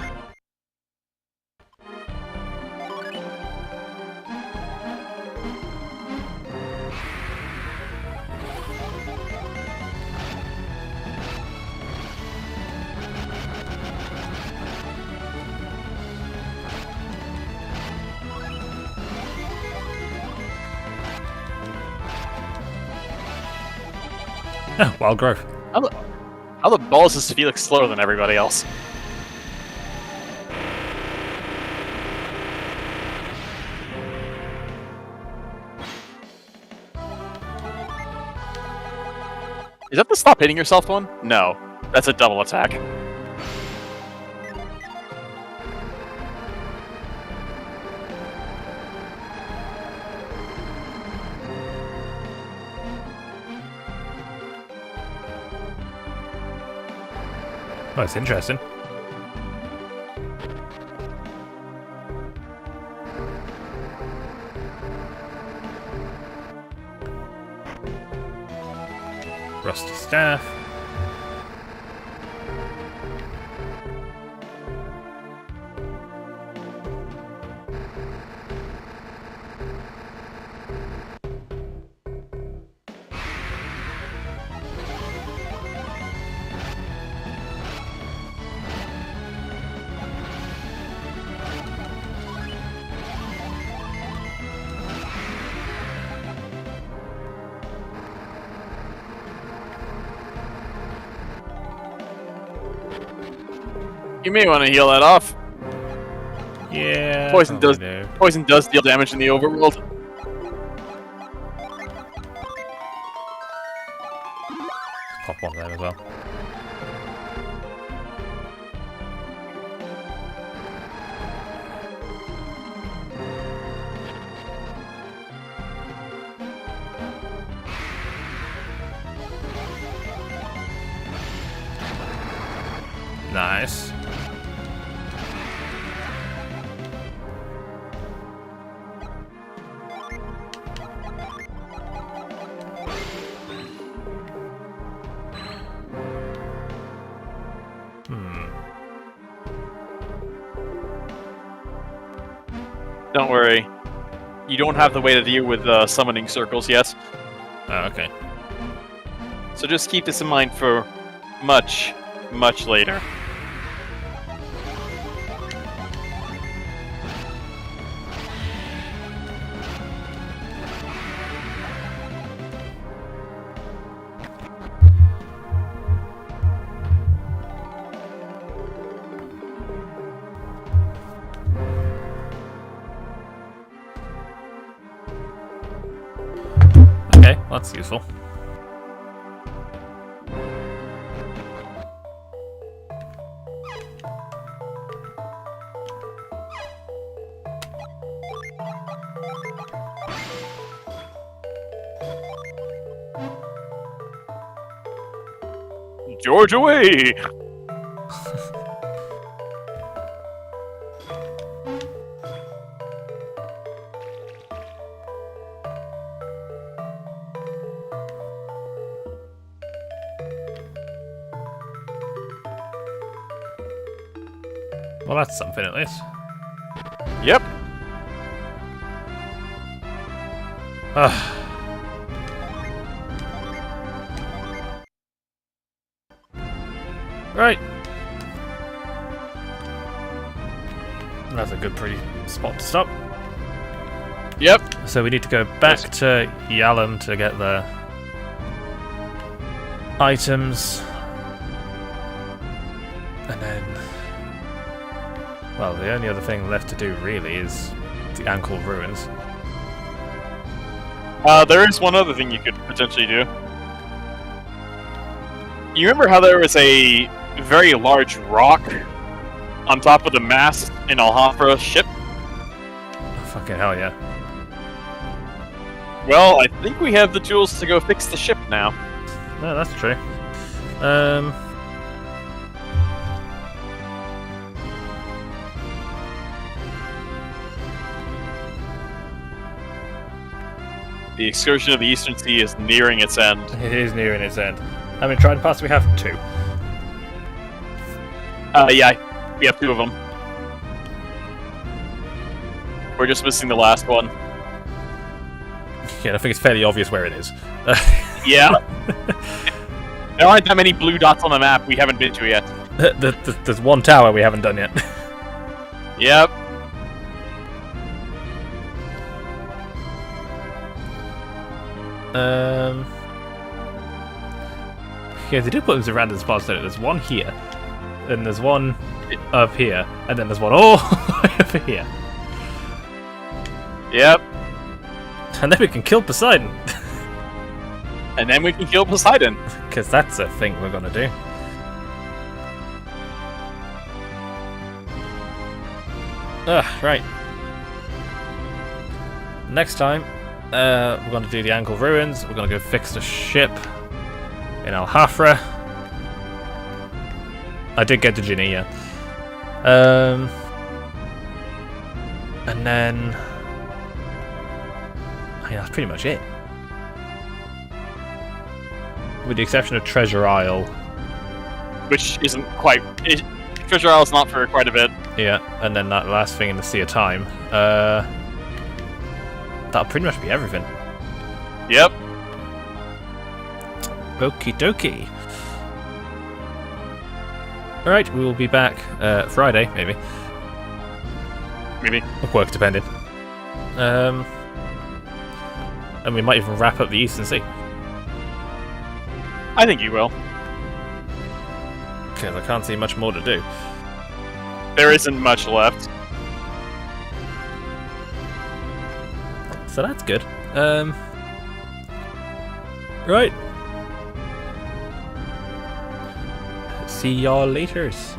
Oh, wild growth. How the balls is Felix slower than everybody else? Is that the stop hitting yourself one? No. That's a double attack. Oh, it's interesting. Rusty staff. You may want to heal that off. Yeah. Poison does- probably do. Poison does deal damage in the overworld. Pop one there as well. Nice. Don't worry. You don't have the way to deal with summoning circles yet. Oh, okay. So just keep this in mind for much, much later. Okay, well, that's useful. George away! Well, that's something at least. Yep. Ugh. Right. That's a good, pretty spot to stop. Yep. So we need to go back to Yalom to get the items. And then... well, the only other thing left to do, really, is the Ankle Ruins. There is one other thing you could potentially do. You remember how there was a very large rock on top of the mast in Alhafra's ship? Oh, fucking hell, yeah. Well, I think we have the tools to go fix the ship now. No, that's true. The excursion of the Eastern Sea is nearing its end. It is nearing its end. How many Trident Paths we have? 2. Yeah, we have 2 of them. We're just missing the last one. Yeah, I think it's fairly obvious where it is. Yeah. There aren't that many blue dots on the map we haven't been to yet. There's one tower we haven't done yet. Yep. Yeah, they do put them in random spots, don't they? There's one here, then there's one up here, and then there's one all the way over here. Yep. And then we can kill Poseidon. And then we can kill Poseidon. Because that's a thing we're gonna do. Right. Next time, we're gonna do the Ankle Ruins, we're gonna go fix the ship in Alhafra. I did get to Ginny, yeah. And then... I mean, that's pretty much it. With the exception of Treasure Isle. Which isn't quite... Treasure Isle's not for quite a bit. Yeah, and then that last thing in the Sea of Time. That'll pretty much be everything. Yep. Okie dokie. Alright, we will be back Friday, maybe. Maybe. Work depending. And we might even wrap up the Eastern Sea. I think you will. Because I can't see much more to do. There isn't much left. So that's good. Right. See y'all laters.